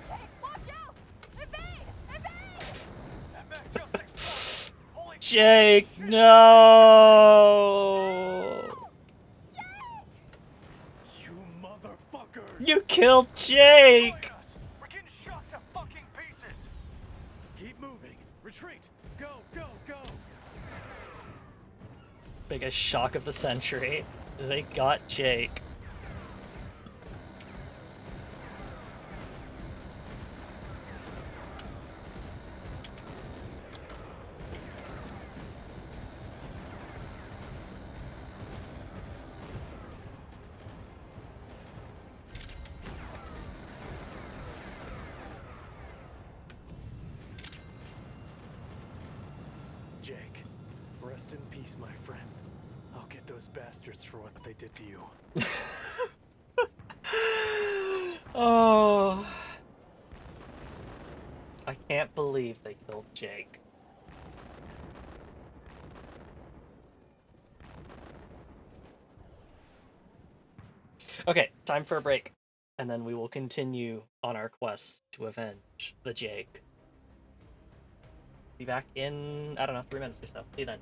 Jake, watch out! Evade! Evade! That mech just exploded! Holy Jake, shit. no! You motherfuckers! You killed Jake! Join us! We're getting shot to fucking pieces! Keep moving. Retreat. Go, go, go. Biggest shock of the century. They got Jake. Jake, rest in peace, my friend. I'll get those bastards for what they did to you. Oh. I can't believe they killed Jake. Okay, time for a break. And then we will continue on our quest to avenge the Jake. Be back in, I don't know, 3 minutes or so. See you then.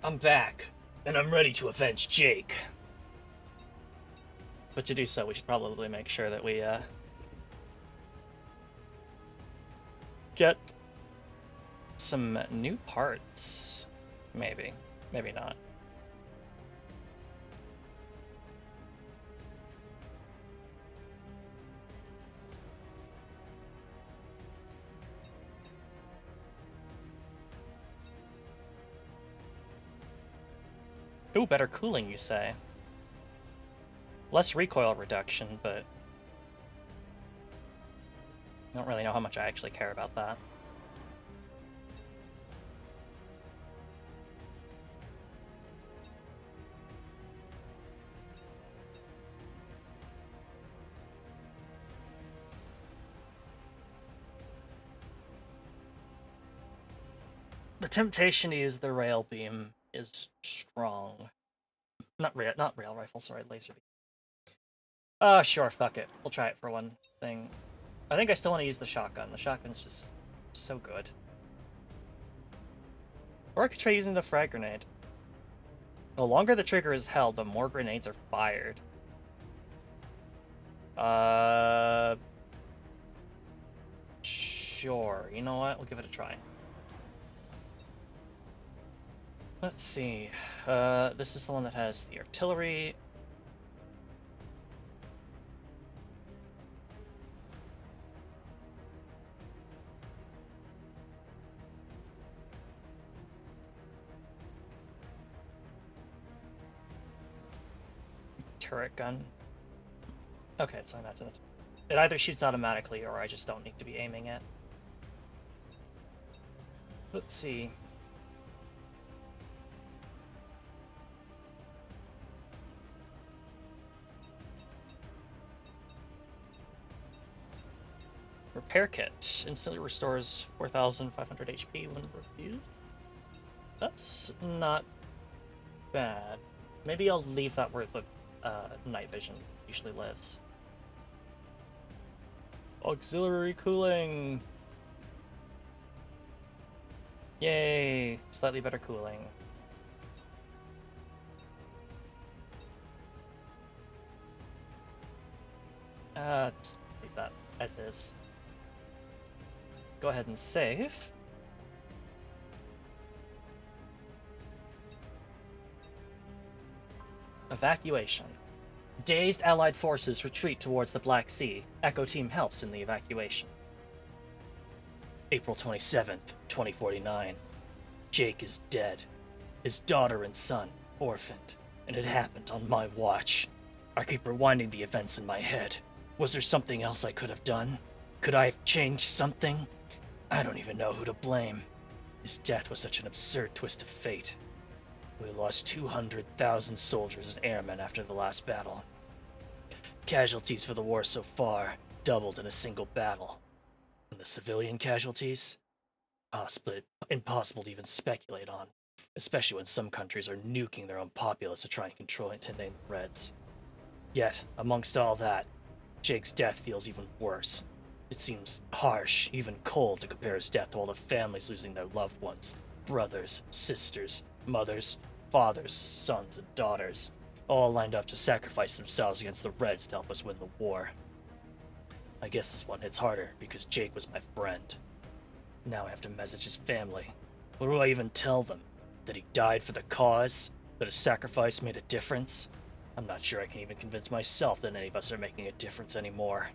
I'm back, and I'm ready to avenge Jake. But to do so, we should probably make sure that we, get some new parts. Maybe. Maybe not. Ooh, better cooling, you say? Less recoil reduction, but I don't really know how much I actually care about that. The temptation to use the rail beam is strong. Not rail rifle, sorry, laser beam. Sure, fuck it. We'll try it for one thing. I think I still want to use the shotgun. The shotgun's just so good. Or I could try using the frag grenade. The longer the trigger is held, the more grenades are fired. Sure. You know what? We'll give it a try. Let's see. This is the one that has the artillery. Turret gun. Okay, so I imagine it either shoots automatically or I just don't need to be aiming it. Let's see. Repair kit. Instantly restores 4,500 HP when refused. That's not bad. Maybe I'll leave that where the night vision usually lives. Auxiliary cooling! Yay! Slightly better cooling. Just leave that as is. Go ahead and save. Evacuation. Dazed Allied forces retreat towards the Black Sea. Echo Team helps in the evacuation. April 27th, 2049. Jake is dead. His daughter and son, orphaned. And it happened on my watch. I keep rewinding the events in my head. Was there something else I could have done? Could I have changed something? I don't even know who to blame. His death was such an absurd twist of fate. We lost 200,000 soldiers and airmen after the last battle. Casualties for the war so far doubled in a single battle. And the civilian casualties? Impossible to even speculate on, especially when some countries are nuking their own populace to try and control it to name the Reds. Yet, amongst all that, Jake's death feels even worse. It seems harsh, even cold, to compare his death to all the families losing their loved ones. Brothers, sisters, mothers, fathers, sons, and daughters, all lined up to sacrifice themselves against the Reds to help us win the war. I guess this one hits harder because Jake was my friend. Now I have to message his family. What do I even tell them? That he died for the cause? That his sacrifice made a difference? I'm not sure I can even convince myself that any of us are making a difference anymore.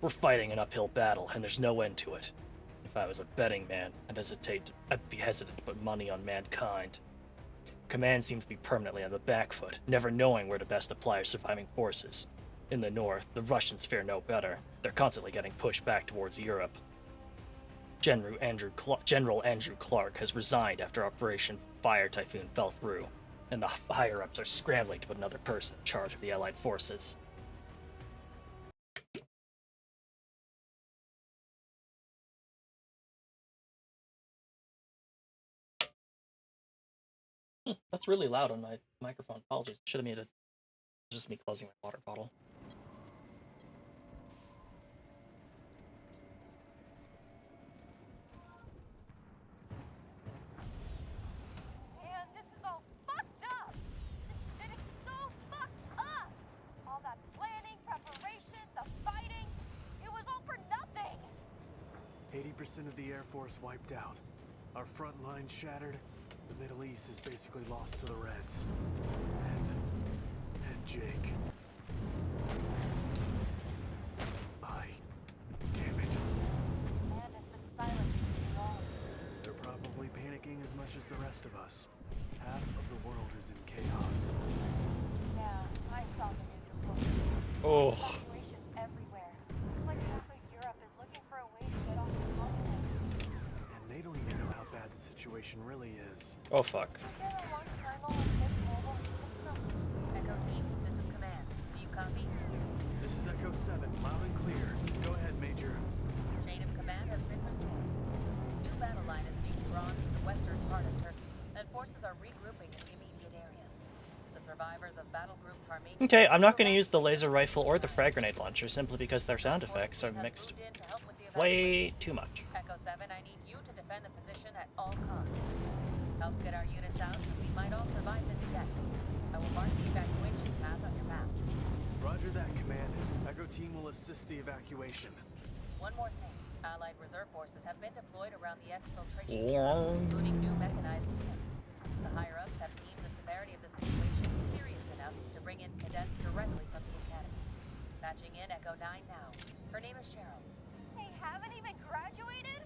We're fighting an uphill battle, and there's no end to it. If I was a betting man, I'd be hesitant to put money on mankind. Command seems to be permanently on the back foot, never knowing where to best apply our surviving forces. In the north, the Russians fare no better. They're constantly getting pushed back towards Europe. General Andrew Clark has resigned after Operation Fire Typhoon fell through, and the higher-ups are scrambling to put another person in charge of the Allied forces. That's really loud on my microphone. Apologies. Should have made it just me closing my water bottle. And this is all 50% of the Air Force wiped out. Our front line shattered. The Middle East is basically lost to the Reds. And Jake. Damn it. Command has been silent for too long. They're probably panicking as much as the rest of us. Half of the world is in chaos. Yeah, I saw the news report. Oh. Evacuations everywhere. Looks like half of Europe is looking for a way to get off the continent. And they don't even know how bad the situation really is. Oh fuck. Did you hear a one colonel and Vic Mobile needing some? Echo Team, this is Command. Do you copy? This is Echo 7, loud and clear. Go ahead, Major. Chain of command has been restored. New battle line is being drawn from the western part of Turkey, and forces are regrouping in the immediate area. The survivors of Battle Group Parmesan... Okay, I'm not going to use the laser rifle or the frag grenade launcher simply because their sound effects are mixed way too much. Echo 7, I need you to defend the position at all costs. Help get our units out, and we might all survive this yet. I will mark the evacuation path on your map. Roger that, Command. Echo Team will assist the evacuation. One more thing. Allied reserve forces have been deployed around the exfiltration, Wow. including new mechanized units. The higher-ups have deemed the severity of the situation serious enough to bring in cadets directly from the academy. Patching in Echo 9 now. Her name is Cheryl. They haven't even graduated?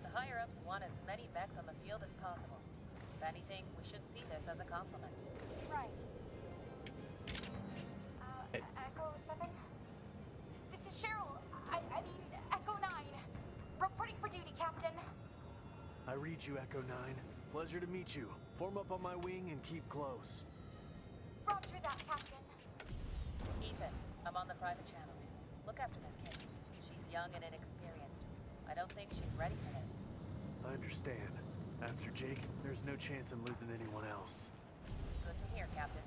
The higher-ups want as many mechs on the field as possible. If anything, we should see this as a compliment. Right. Echo 7? This is Cheryl. I mean, Echo 9. Reporting for duty, Captain. I read you, Echo 9. Pleasure to meet you. Form up on my wing and keep close. Roger that, Captain. Ethan, I'm on the private channel. Look after this kid. She's young and inexperienced. I don't think she's ready for this. I understand. After Jake, there's no chance I'm losing anyone else. Good to hear, Captain.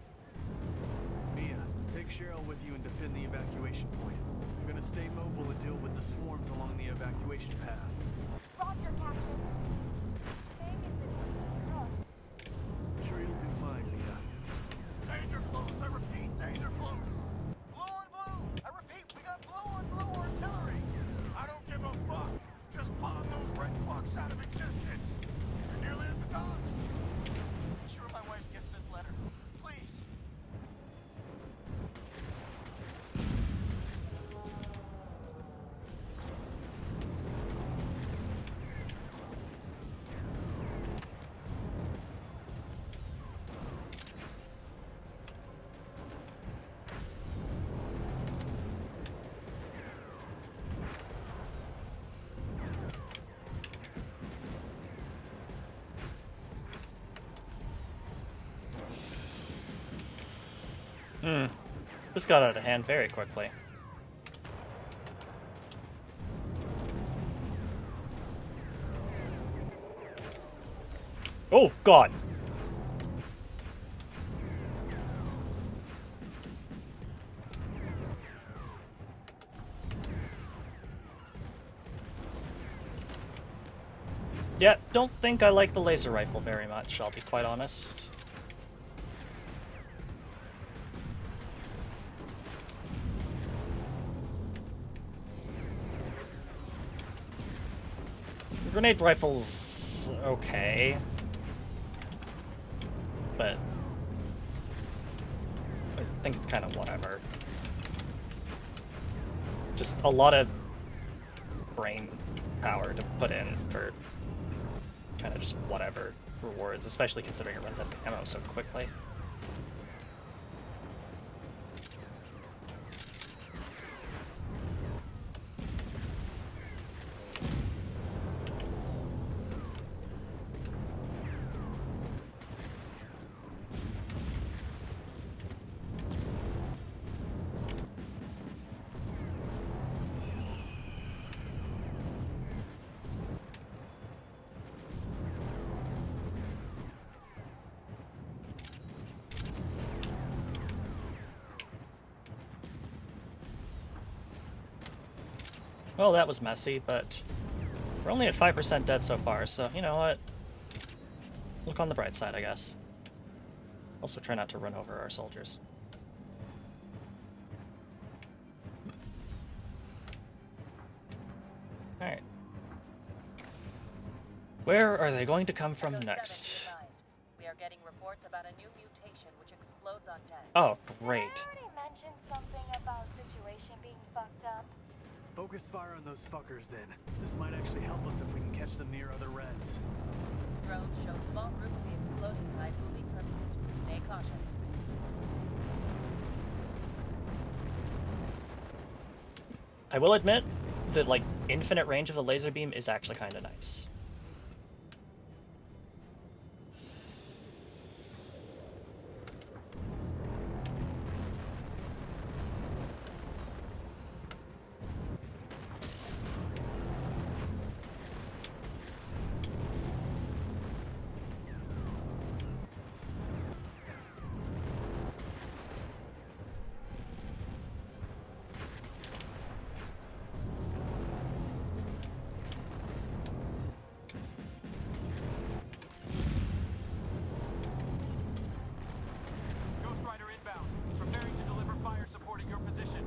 Mia, take Cheryl with you and defend the evacuation point. I'm gonna stay mobile and deal with the swarms along the evacuation path. Roger, Captain. Babysitting team, huh? I'm sure you'll do fine, Mia. Danger close, I repeat, danger close. Blue on blue, I repeat, we got blue on blue artillery. I don't give a fuck. Just bomb those red fucks out of existence. We're nearly at the docks. Make sure my wife gets this letter. Please. This got out of hand very quickly. Oh, God! Yeah, don't think I like the laser rifle very much, I'll be quite honest. Grenade rifle's okay, but I think it's kind of whatever. Just a lot of brain power to put in for kind of just whatever rewards, especially considering it runs out of ammo so quickly. Well, that was messy, but we're only at 5% dead so far, so you know what? Look on the bright side, I guess. Also try not to run over our soldiers. Alright. Where are they going to come from Echo 7, next? be advised. We are getting reports about a new mutation which explodes on death. Oh, Did I great. already mention something about situation being fucked up? Focus fire on those fuckers then. This might actually help us if we can catch them near other Reds. Drones show small group of the exploding type moving from east. Stay cautious. I will admit, the like infinite range of the laser beam is actually kind of nice. Ghost Rider inbound. Preparing to deliver fire supporting your position.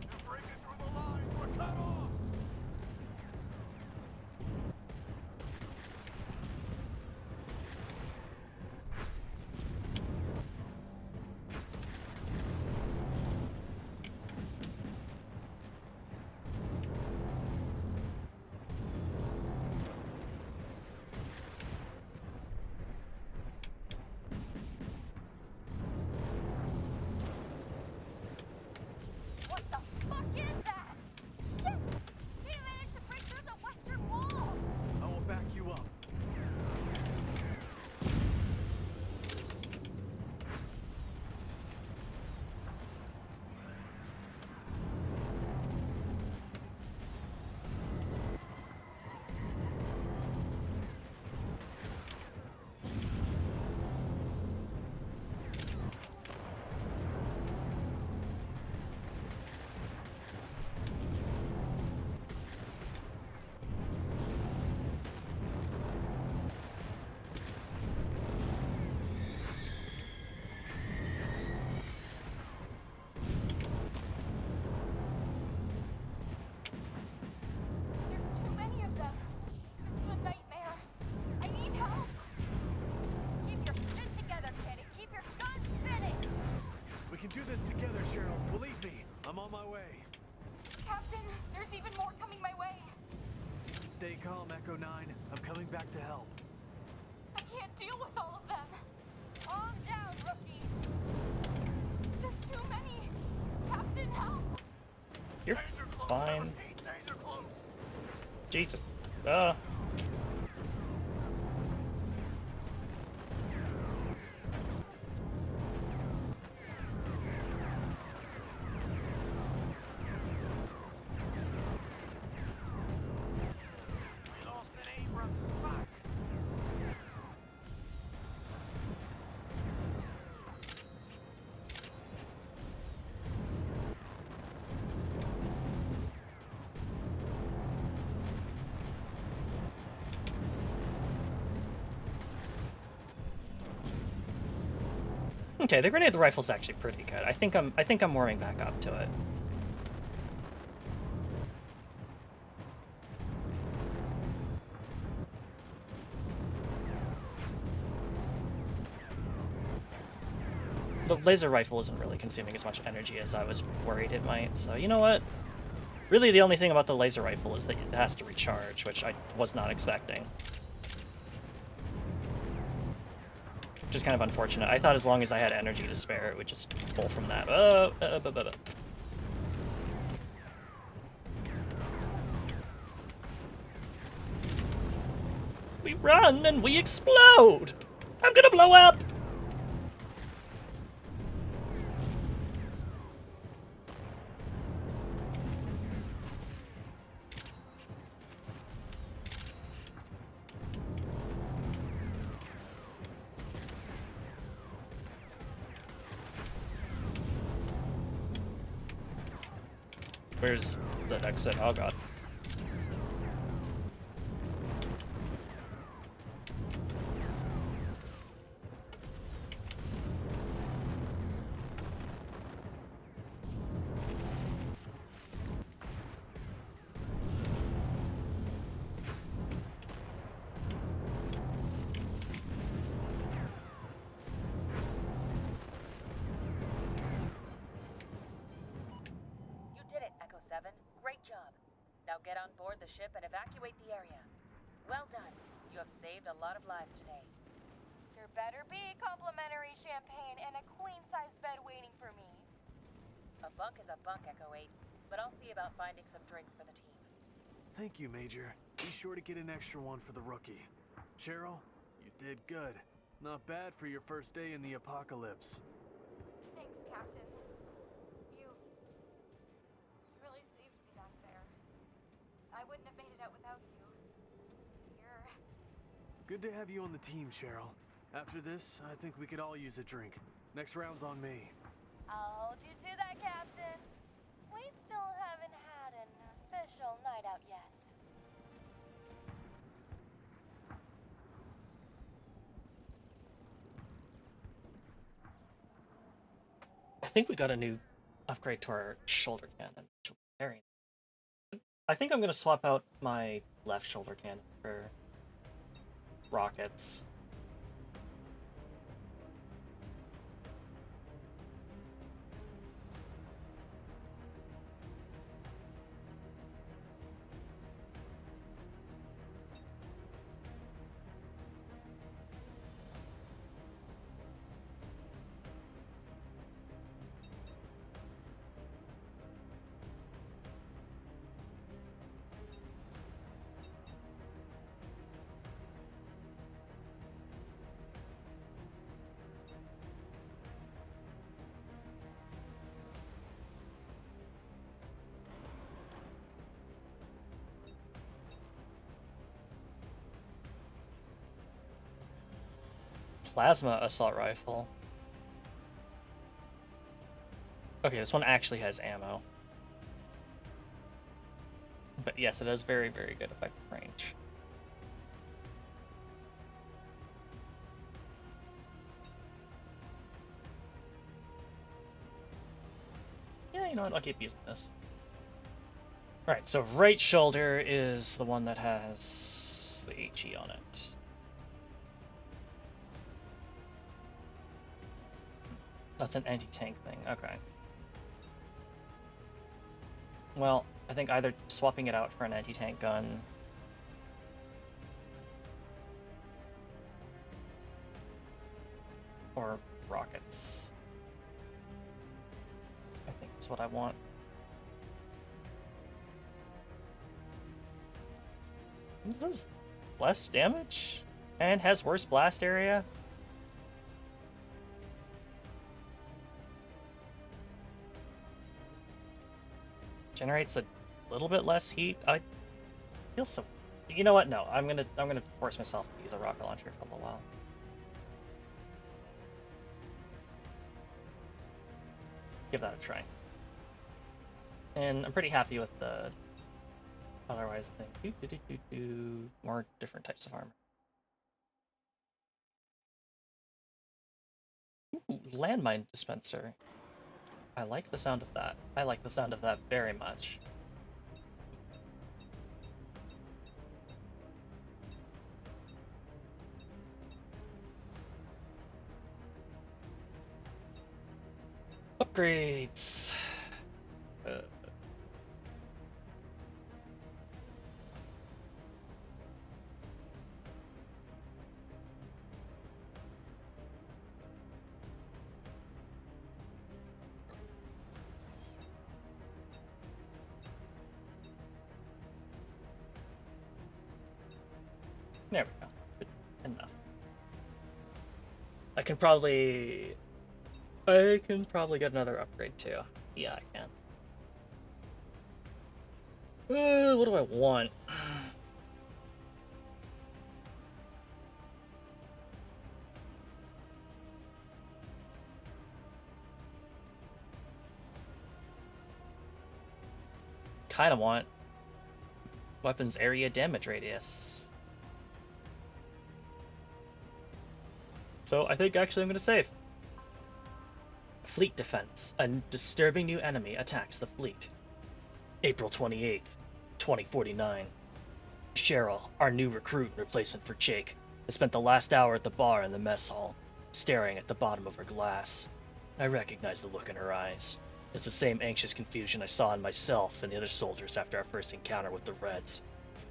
They're breaking through the lines. We're cut off. What the fuck is that? Shit! He managed to break through the western wall! I will back you up. There's too many of them. This is a nightmare. I need help. Keep your shit together, kid, and keep your gun spinning! We can do this together, Cheryl. Believe me, I'm on my way. Captain, there's even more coming my way. Stay calm, Echo 9. I'm coming back to help. I can't deal with all of them. Calm down, rookie. There's too many. Captain, help! You're Danger close. fine. Repeat, danger close. Jesus. We lost an Abrams. Fuck. Okay, the grenade rifle's actually pretty good. I think I'm warming back up to it. The laser rifle isn't really consuming as much energy as I was worried it might, so you know what? Really, the only thing about the laser rifle is that it has to recharge, which I was not expecting. Which is kind of unfortunate. I thought as long as I had energy to spare, it would just pull from that. We run and we explode! I'm gonna blow up! Where's the exit? Oh god. 7, great job. Now get on board the ship and evacuate the area. Well done. You have saved a lot of lives today. There better be complimentary champagne and a queen-size bed waiting for me. A bunk is a bunk, Echo 8, but I'll see about finding some drinks for the team. Thank you, Major. Be sure to get an extra one for the rookie. Cheryl, you did good. Not bad for your first day in the apocalypse. Thanks, Captain. You really saved me back there. I wouldn't have made it out without you. You're... Good to have you on the team, Cheryl. After this, I think we could all use a drink. Next round's on me. I'll hold you to that, Captain. We still haven't had an official night out yet. I think we got a new upgrade to our shoulder cannon, which will be very nice. I think I'm going to swap out my left shoulder cannon for rockets. Plasma assault rifle. Okay, this one actually has ammo. But yes, it has very, very good effective range. Yeah, you know what? I'll keep using this. Alright, so right shoulder is the one that has the HE on it. That's an anti-tank thing, okay. Well, I think either swapping it out for an anti-tank gun or rockets, I think is what I want. This does less damage and has worse blast area. Generates a little bit less heat. I feel so. You know what? No, I'm gonna force myself to use a rocket launcher for a little while. Give that a try. And I'm pretty happy with the otherwise thing. More different types of armor. Ooh, landmine dispenser. I like the sound of that. I like the sound of that very much. Upgrades. There we go. Good enough. I can probably get another upgrade too. Yeah, I can. What do I want? Kinda want weapons area damage radius. So I think actually I'm gonna save. Fleet defense. A disturbing new enemy attacks the fleet. April 28th, 2049. Cheryl, our new recruit and replacement for Jake, has spent the last hour at the bar in the mess hall, staring at the bottom of her glass. I recognize the look in her eyes. It's the same anxious confusion I saw in myself and the other soldiers after our first encounter with the Reds.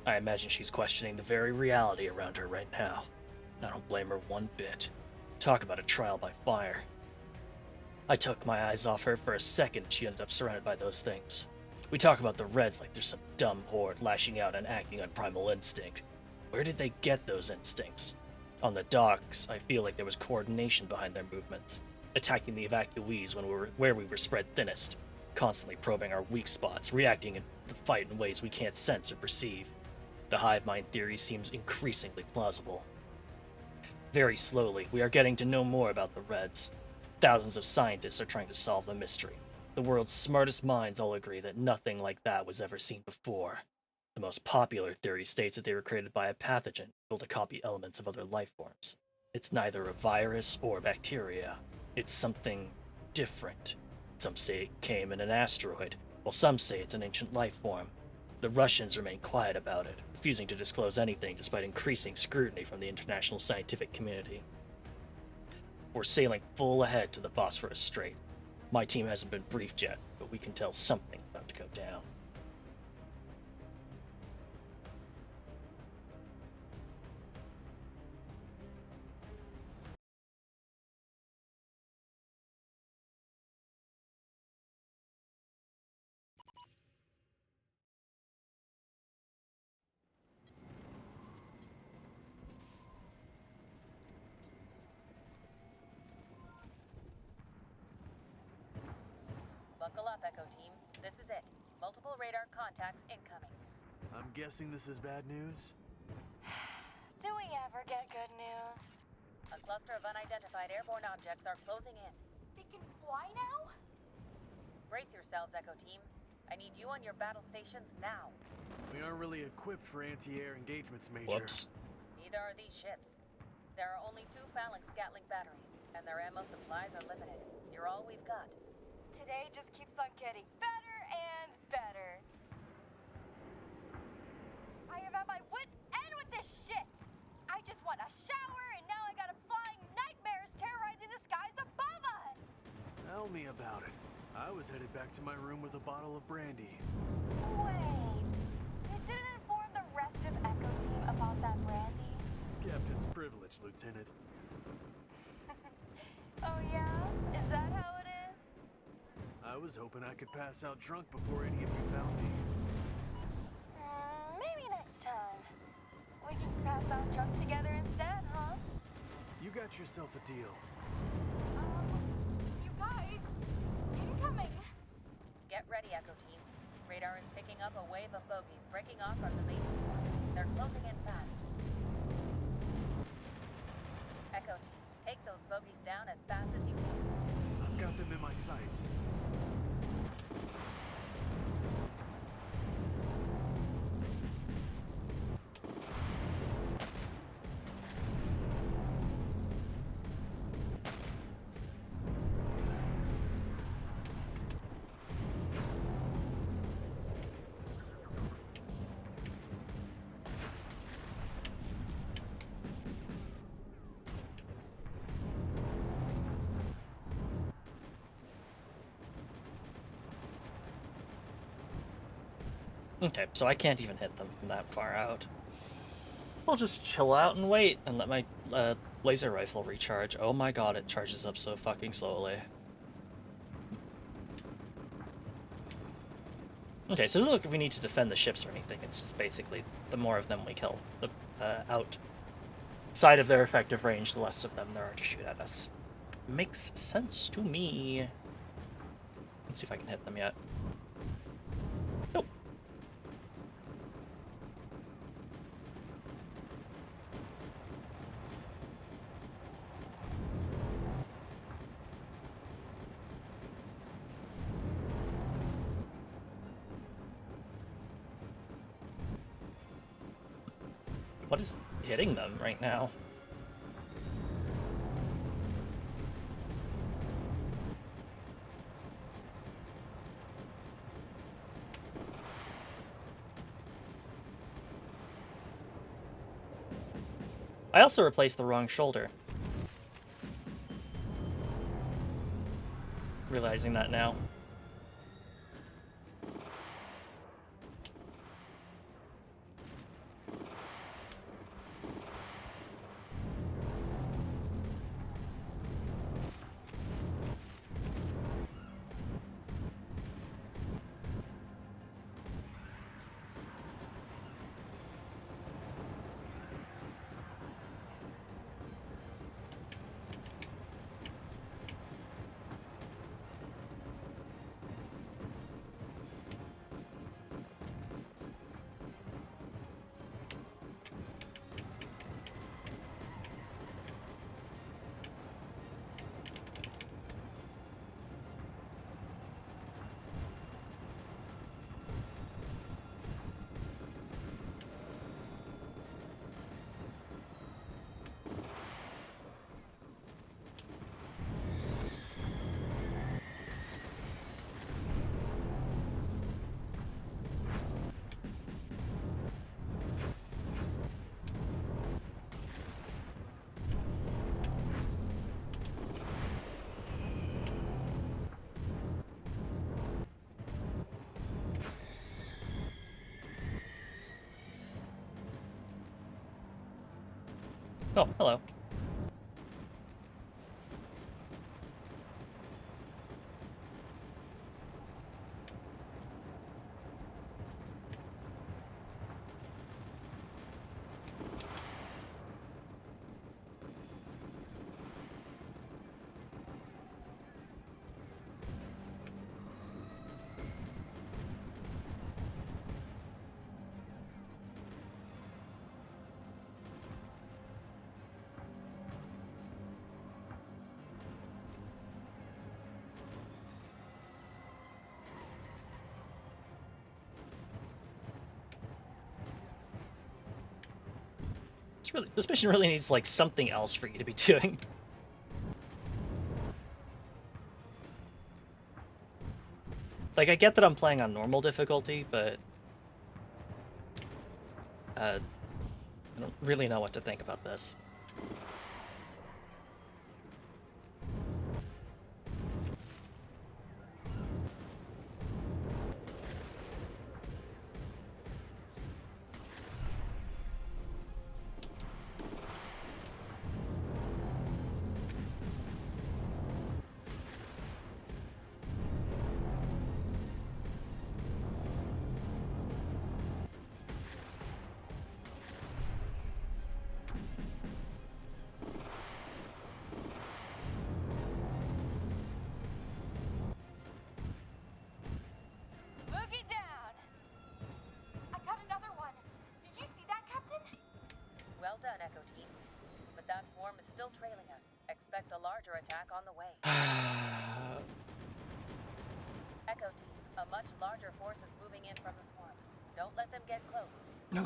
I imagine she's questioning the very reality around her right now. I don't blame her one bit. Talk about a trial by fire. I took my eyes off her for a second and she ended up surrounded by those things. We talk about the Reds like they're some dumb horde lashing out and acting on primal instinct. Where did they get those instincts? On the docks, I feel like there was coordination behind their movements, attacking the evacuees where we were spread thinnest, constantly probing our weak spots, reacting in the fight in ways we can't sense or perceive. The hive mind theory seems increasingly plausible. Very slowly, we are getting to know more about the Reds. Thousands of scientists are trying to solve the mystery. The world's smartest minds all agree that nothing like that was ever seen before. The most popular theory states that they were created by a pathogen able to copy elements of other life forms. It's neither a virus or bacteria. It's something different. Some say it came in an asteroid, while some say it's an ancient life form. The Russians remain quiet about it, refusing to disclose anything despite increasing scrutiny from the international scientific community. We're sailing full ahead to the Bosphorus Strait. My team hasn't been briefed yet, but we can tell something's about to go down. Buckle up, Echo Team. This is it. Multiple radar contacts incoming. I'm guessing this is bad news? Do we ever get good news? A cluster of unidentified airborne objects are closing in. They can fly now? Brace yourselves, Echo Team. I need you on your battle stations now. We aren't really equipped for anti-air engagements, Major. Whoops. Neither are these ships. There are only 2 Phalanx Gatling batteries, and their ammo supplies are limited. You're all we've got. Today just keeps on getting better and better. I am at my wit's end with this shit! I just want a shower, and now I got flying nightmares terrorizing the skies above us! Tell me about it. I was headed back to my room with a bottle of brandy. Wait, you didn't inform the rest of Echo Team about that brandy? Captain's privilege, Lieutenant. Oh yeah? Is that how it is? I was hoping I could pass out drunk before any of you found me. Maybe next time. We can pass out drunk together instead, huh? You got yourself a deal. You guys, incoming! Get ready, Echo Team. Radar is picking up a wave of bogies breaking off from the main swarm. They're closing in fast. Echo Team, take those bogies down as fast as you can. I've got them in my sights. Okay, so I can't even hit them from that far out. I'll just chill out and wait and let my laser rifle recharge. Oh my god, it charges up so fucking slowly. Okay, so it doesn't look like we need to defend the ships or anything. It's just basically the more of them we kill, the outside of their effective range, the less of them there are to shoot at us. Makes sense to me. Let's see if I can hit them yet. Nope. What is hitting them right now? I also replaced the wrong shoulder. Realizing that now. Oh, hello. This mission really needs like something else for you to be doing. Like, I get that I'm playing on normal difficulty, but I don't really know what to think about this. Boogie down! I got another one. Did you see that, Captain? Well done, Echo Team. But that swarm is still trailing us. Expect a larger attack on the way. Echo Team, a much larger force is moving in from the swarm. Don't let them get close.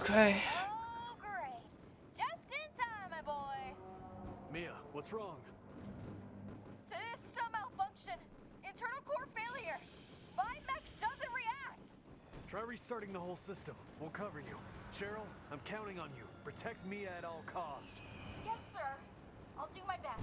Okay. Oh, great. Just in time, my boy. Mia, what's wrong? System malfunction. Internal core failure. My mech doesn't react. Try restarting the whole system. We'll cover you. Cheryl, I'm counting on you. Protect Mia at all cost. Yes, sir. I'll do my best.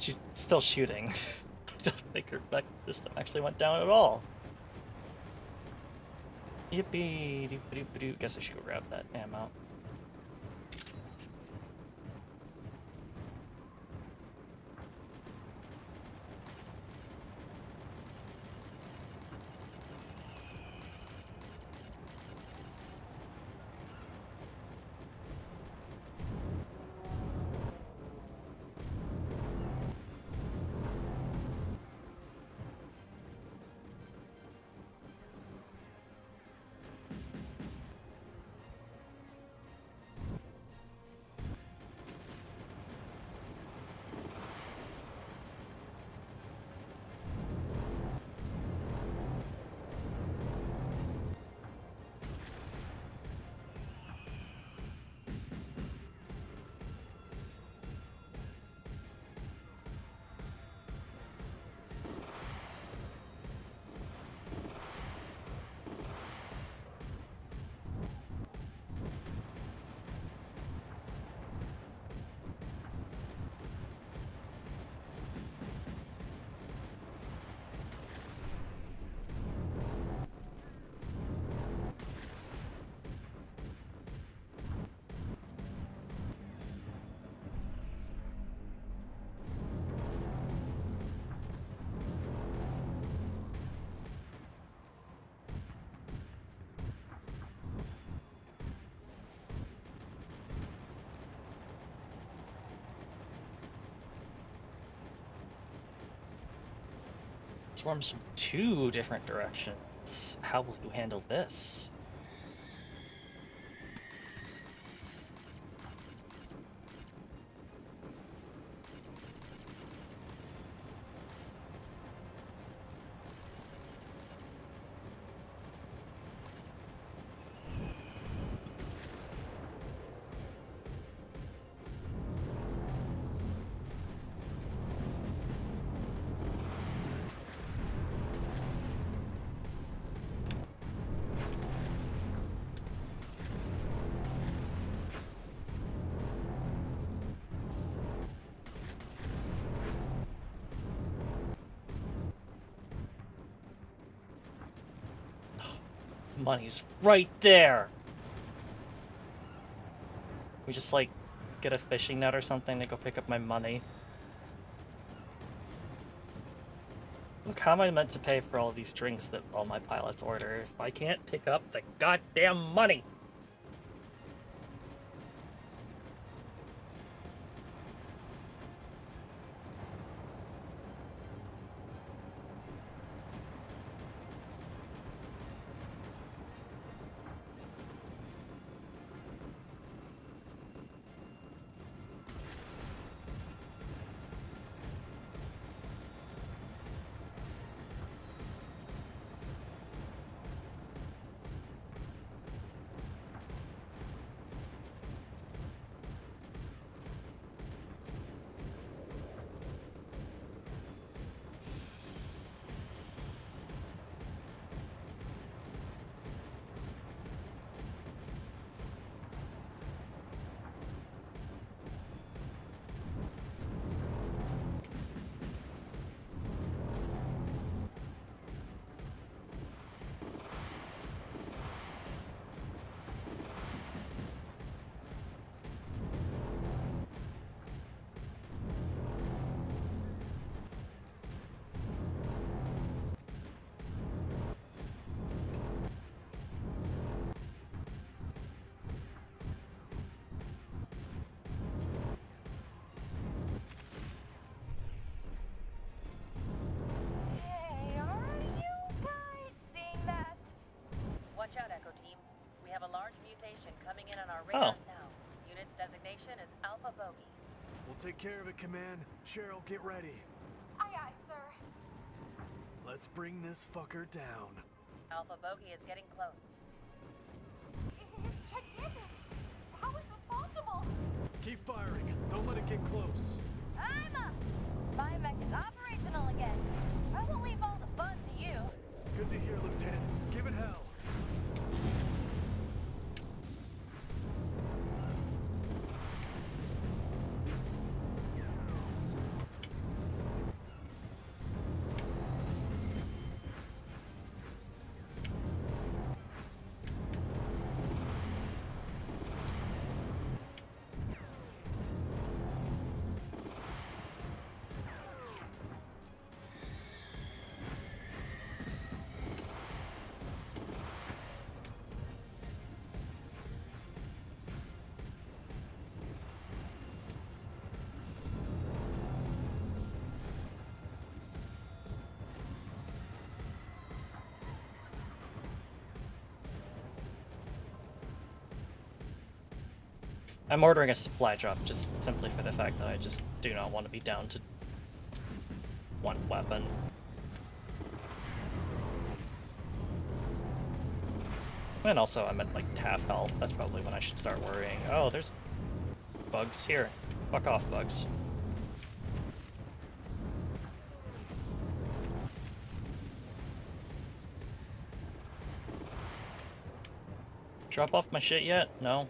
She's still shooting. I don't think her mech system actually went down at all. Yippee! Doop-a-doop-a-doop. Guess I should go grab that ammo. Swarms from 2 different directions. How will you handle this? money's right there. We just, like, get a fishing net or something to go pick up my money. Look, how am I meant to pay for all these drinks that all my pilots order if I can't pick up the goddamn money? Hey, are you guys seeing that? Watch out, Echo Team. We have a large mutation coming in on our radars now. Unit's designation is Alpha Bogey. We'll take care of it, Command. Cheryl, get ready. Aye, aye, sir. Let's bring this fucker down. Alpha Bogey is getting close. It's gigantic. How is this possible? Keep firing. Don't let it get close. I'm up! Biomech is operational again. I won't leave all the fun to you. Good to hear, Lieutenant. Give it hell. I'm ordering a supply drop just simply for the fact that I just do not want to be down to one weapon. And also, I'm at like half health. That's probably when I should start worrying. Oh, there's bugs here. Fuck off, bugs. Drop off my shit yet? No.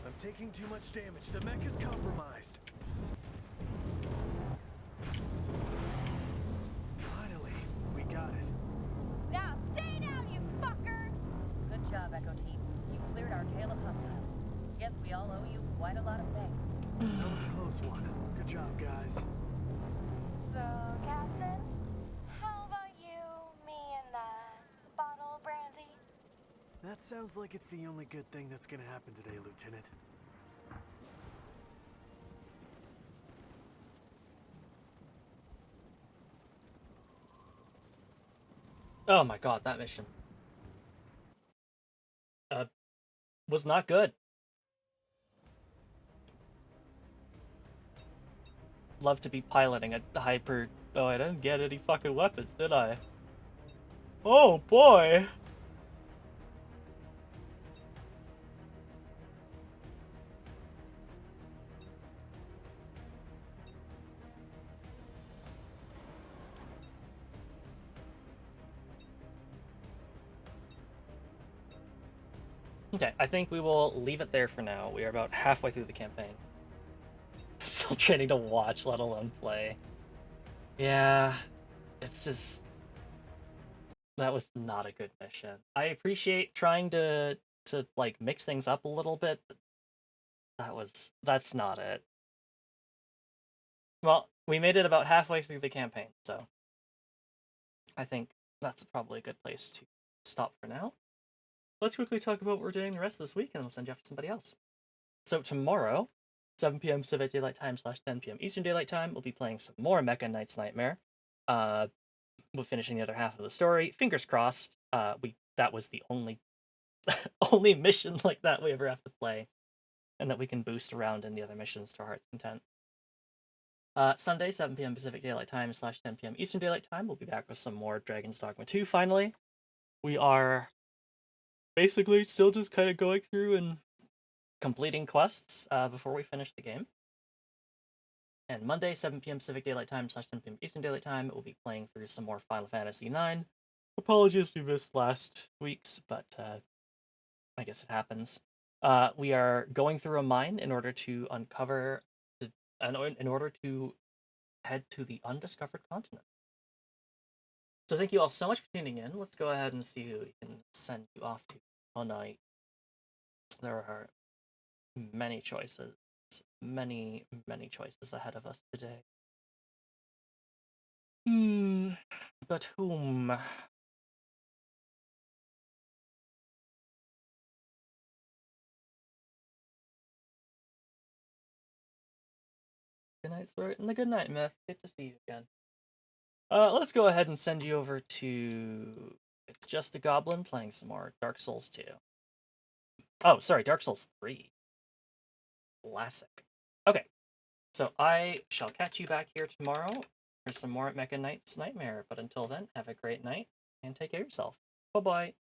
I'm taking too much damage. The mech is compromised. Finally, we got it. Now stay down, you fucker! Good job, Echo Team. You cleared our tail of hostiles. Guess we all owe you quite a lot of thanks. That was a close one. Good job, guys. So, Captain, how about you, me, and that bottle of brandy? That sounds like it's the only good thing that's gonna happen today, Lieutenant. Oh my god, that mission. Was not good. Love to be piloting a hyper... Oh, I didn't get any fucking weapons, did I? Oh boy! Okay, I think we will leave it there for now. We are about halfway through the campaign. Still training to watch, let alone play. Yeah, it's just that was not a good mission. I appreciate trying to like mix things up a little bit, but that's not it. Well, we made it about halfway through the campaign, so I think that's probably a good place to stop for now. Let's quickly talk about what we're doing the rest of this week, and we'll send you off to somebody else. So tomorrow, 7 p.m. Pacific Daylight Time / 10 p.m. Eastern Daylight Time, we'll be playing some more Mecha Knight's Nightmare. We're finishing the other half of the story. Fingers crossed. That was the only only mission like that we ever have to play, and that we can boost around in the other missions to our heart's content. Sunday, 7 p.m. Pacific Daylight Time / 10 p.m. Eastern Daylight Time, we'll be back with some more Dragon's Dogma 2 finally. We are basically still just kind of going through and completing quests before we finish the game. And Monday, 7 p.m. Pacific Daylight Time / 10 p.m. Eastern Daylight Time, we'll be playing through some more Final Fantasy IX. Apologies we missed last week's, but I guess it happens. We are going through a mine in order to uncover, in order to head to the undiscovered continent. So thank you all so much for tuning in. Let's go ahead and see who we can send you off to tonight. There are many choices, many choices ahead of us today. But whom? Good night, Sword, and the good night, Myth. Good to see you again. Let's go ahead and send you over to It's Just a Goblin playing some more Dark Souls 2. Oh, sorry, Dark Souls 3. Classic. Okay, so I shall catch you back here tomorrow for some more Mecha Knight's Nightmare. But until then, have a great night and take care of yourself. Bye-bye.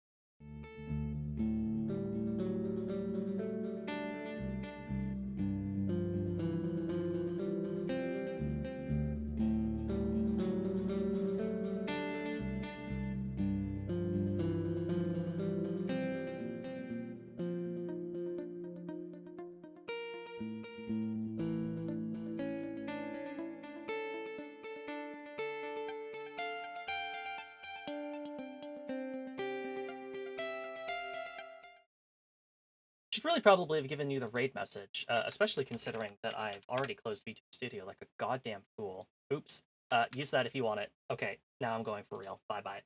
Should really probably have given you the raid message, especially considering that I've already closed VTube Studio like a goddamn fool. Oops. Use that if you want it. Okay, now I'm going for real. Bye-bye.